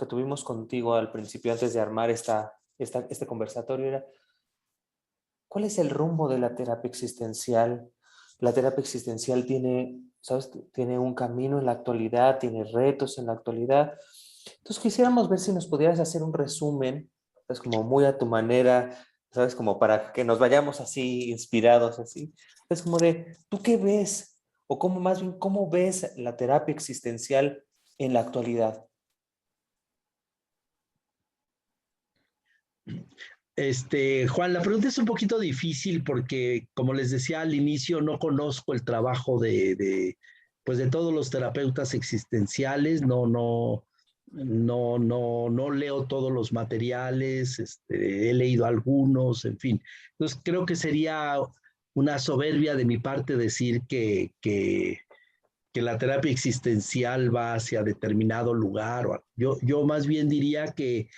tuvimos contigo al principio antes de armar este conversatorio era ¿cuál es el rumbo de la terapia existencial? La terapia existencial tiene, ¿sabes? Tiene un camino en la actualidad, tiene retos en la actualidad. Entonces quisiéramos ver si nos pudieras hacer un resumen, es como muy a tu manera, ¿sabes? Como para que nos vayamos así inspirados, así. Es como de, ¿tú qué ves? O cómo, más bien, ¿cómo ves la terapia existencial en la actualidad? Juan, la pregunta es un poquito difícil porque, como les decía al inicio, no conozco el trabajo de todos los terapeutas existenciales, no leo todos los materiales, he leído algunos, en fin. Entonces, creo que sería una soberbia de mi parte decir que la terapia existencial va hacia determinado lugar. Yo más bien diría que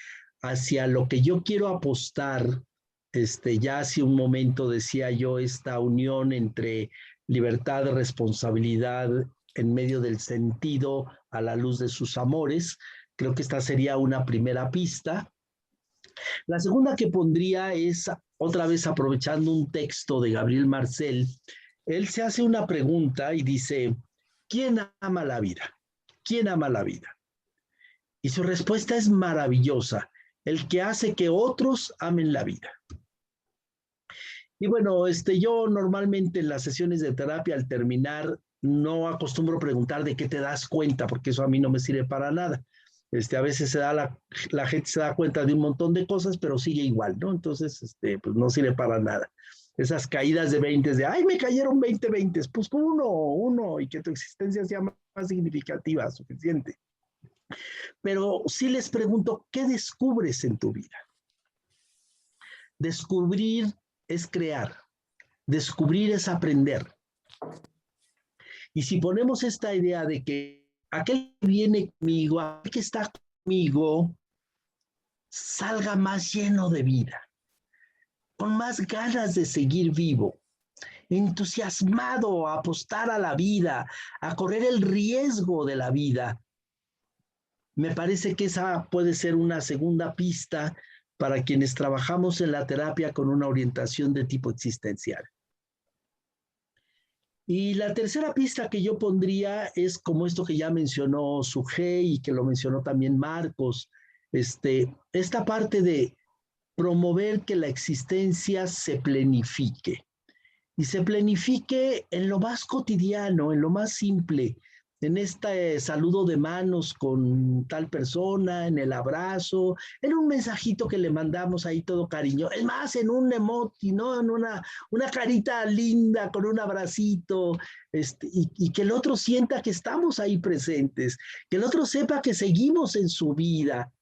hacia lo que yo quiero apostar, ya hace un momento decía yo, esta unión entre libertad, responsabilidad en medio del sentido a la luz de sus amores. Creo que esta sería una primera pista. La segunda que pondría es, otra vez aprovechando un texto de Gabriel Marcel, él se hace una pregunta y dice, ¿quién ama la vida? ¿Quién ama la vida? Y su respuesta es maravillosa. el que hace que otros amen la vida. Y bueno, yo normalmente en las sesiones de terapia al terminar no acostumbro preguntar de qué te das cuenta, porque eso a mí no me sirve para nada. A veces la gente se da cuenta de un montón de cosas, pero sigue igual, ¿no? Entonces, pues no sirve para nada. Esas caídas de 20 de, ay, me cayeron 20, pues uno, y que tu existencia sea más significativa, suficiente. Pero sí les pregunto, ¿qué descubres en tu vida? Descubrir es crear, descubrir es aprender. Y si ponemos esta idea de que aquel que viene conmigo, aquel que está conmigo, salga más lleno de vida, con más ganas de seguir vivo, entusiasmado a apostar a la vida, a correr el riesgo de la vida, me parece que esa puede ser una segunda pista para quienes trabajamos en la terapia con una orientación de tipo existencial. Y la tercera pista que yo pondría es como esto que ya mencionó Sujei y que lo mencionó también Marcos, esta parte de promover que la existencia se planifique. Y se planifique en lo más cotidiano, en lo más simple, en este saludo de manos con tal persona, en el abrazo, en un mensajito que le mandamos ahí todo cariño, es más, en un emoji, ¿no? En una carita linda con un abracito, y que el otro sienta que estamos ahí presentes, que el otro sepa que seguimos en su vida.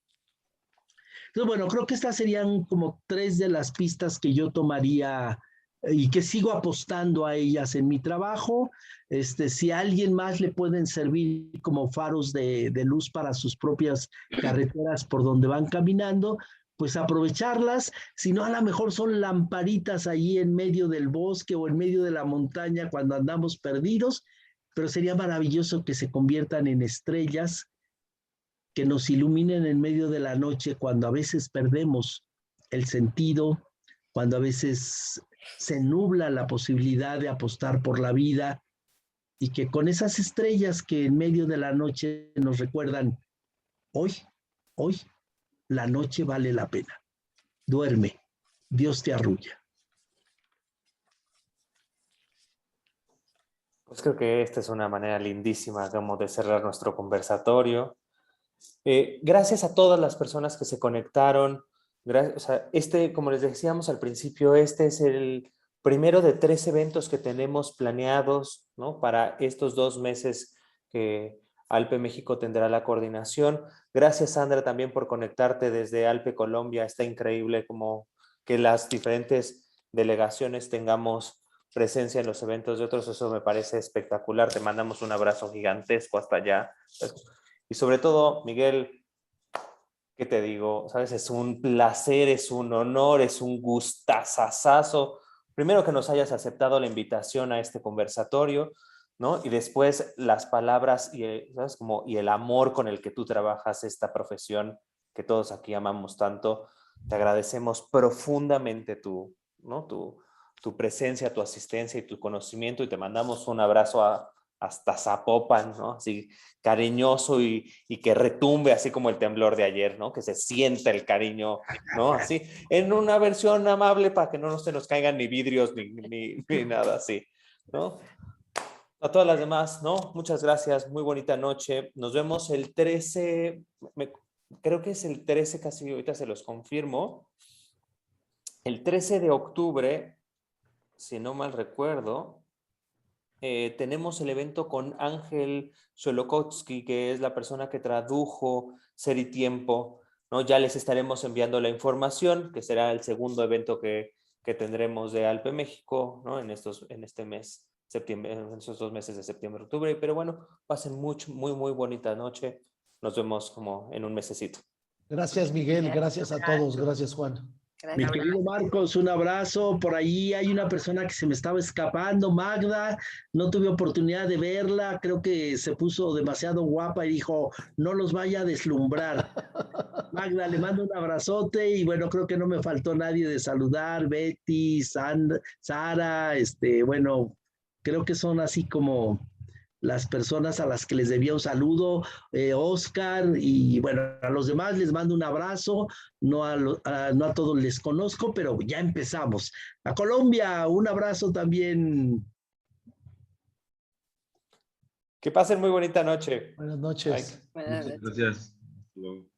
Entonces, bueno, creo que estas serían como 3 de las pistas que yo tomaría y que sigo apostando a ellas en mi trabajo. Si a alguien más le pueden servir como faros de luz para sus propias carreteras por donde van caminando, pues aprovecharlas. Si no, a lo mejor son lamparitas ahí en medio del bosque o en medio de la montaña cuando andamos perdidos, pero sería maravilloso que se conviertan en estrellas que nos iluminen en medio de la noche cuando a veces perdemos el sentido, cuando a veces se nubla la posibilidad de apostar por la vida, y que con esas estrellas que en medio de la noche nos recuerdan, hoy, la noche vale la pena. Duerme, Dios te arrulla. Pues creo que esta es una manera lindísima como de cerrar nuestro conversatorio. Gracias a todas las personas que se conectaron. Como les decíamos al principio, este es el primero de 3 eventos que tenemos planeados, ¿no? Para estos 2 meses que Alpe México tendrá la coordinación. Gracias, Sandra, también por conectarte desde Alpe Colombia. Está increíble como que las diferentes delegaciones tengamos presencia en los eventos de otros. Eso me parece espectacular. Te mandamos un abrazo gigantesco hasta allá. Y sobre todo, Miguel, ¿qué te digo? ¿Sabes? Es un placer, es un honor, es un gustazazazo. Primero que nos hayas aceptado la invitación a este conversatorio, ¿no? Y después las palabras ¿sabes? Y el amor con el que tú trabajas esta profesión que todos aquí amamos tanto. Te agradecemos profundamente tu presencia, tu asistencia y tu conocimiento, y te mandamos un abrazo hasta Zapopan, ¿no? Así cariñoso y que retumbe así como el temblor de ayer, ¿no? Que se sienta el cariño, ¿no? Así, en una versión amable para que no se nos caigan ni vidrios ni nada así, ¿no? A todas las demás, ¿no? Muchas gracias, muy bonita noche. Nos vemos el 13, creo que es el 13, casi ahorita se los confirmo. El 13 de octubre, si no mal recuerdo, tenemos el evento con Ángel Solokotsky, que es la persona que tradujo Ser y Tiempo, ¿no? Ya les estaremos enviando la información, que será el segundo evento que tendremos de Alpe México, ¿no? En este mes, septiembre, en esos 2 meses de septiembre, octubre. Pero bueno, pasen muy bonita noche. Nos vemos como en un mesecito. Gracias, Miguel. Gracias a todos. Gracias, Juan. Mi querido Marcos, un abrazo. Por ahí hay una persona que se me estaba escapando, Magda. No tuve oportunidad de verla. Creo que se puso demasiado guapa y dijo, no los vaya a deslumbrar. Magda, le mando un abrazote y bueno, creo que no me faltó nadie de saludar. Betty, Sara, bueno, creo que son así como las personas a las que les debía un saludo, Oscar, y bueno, a los demás les mando un abrazo, no a todos les conozco, pero ya empezamos. A Colombia, un abrazo también. Que pasen muy bonita noche. Buenas noches. Muchas gracias. Hasta luego.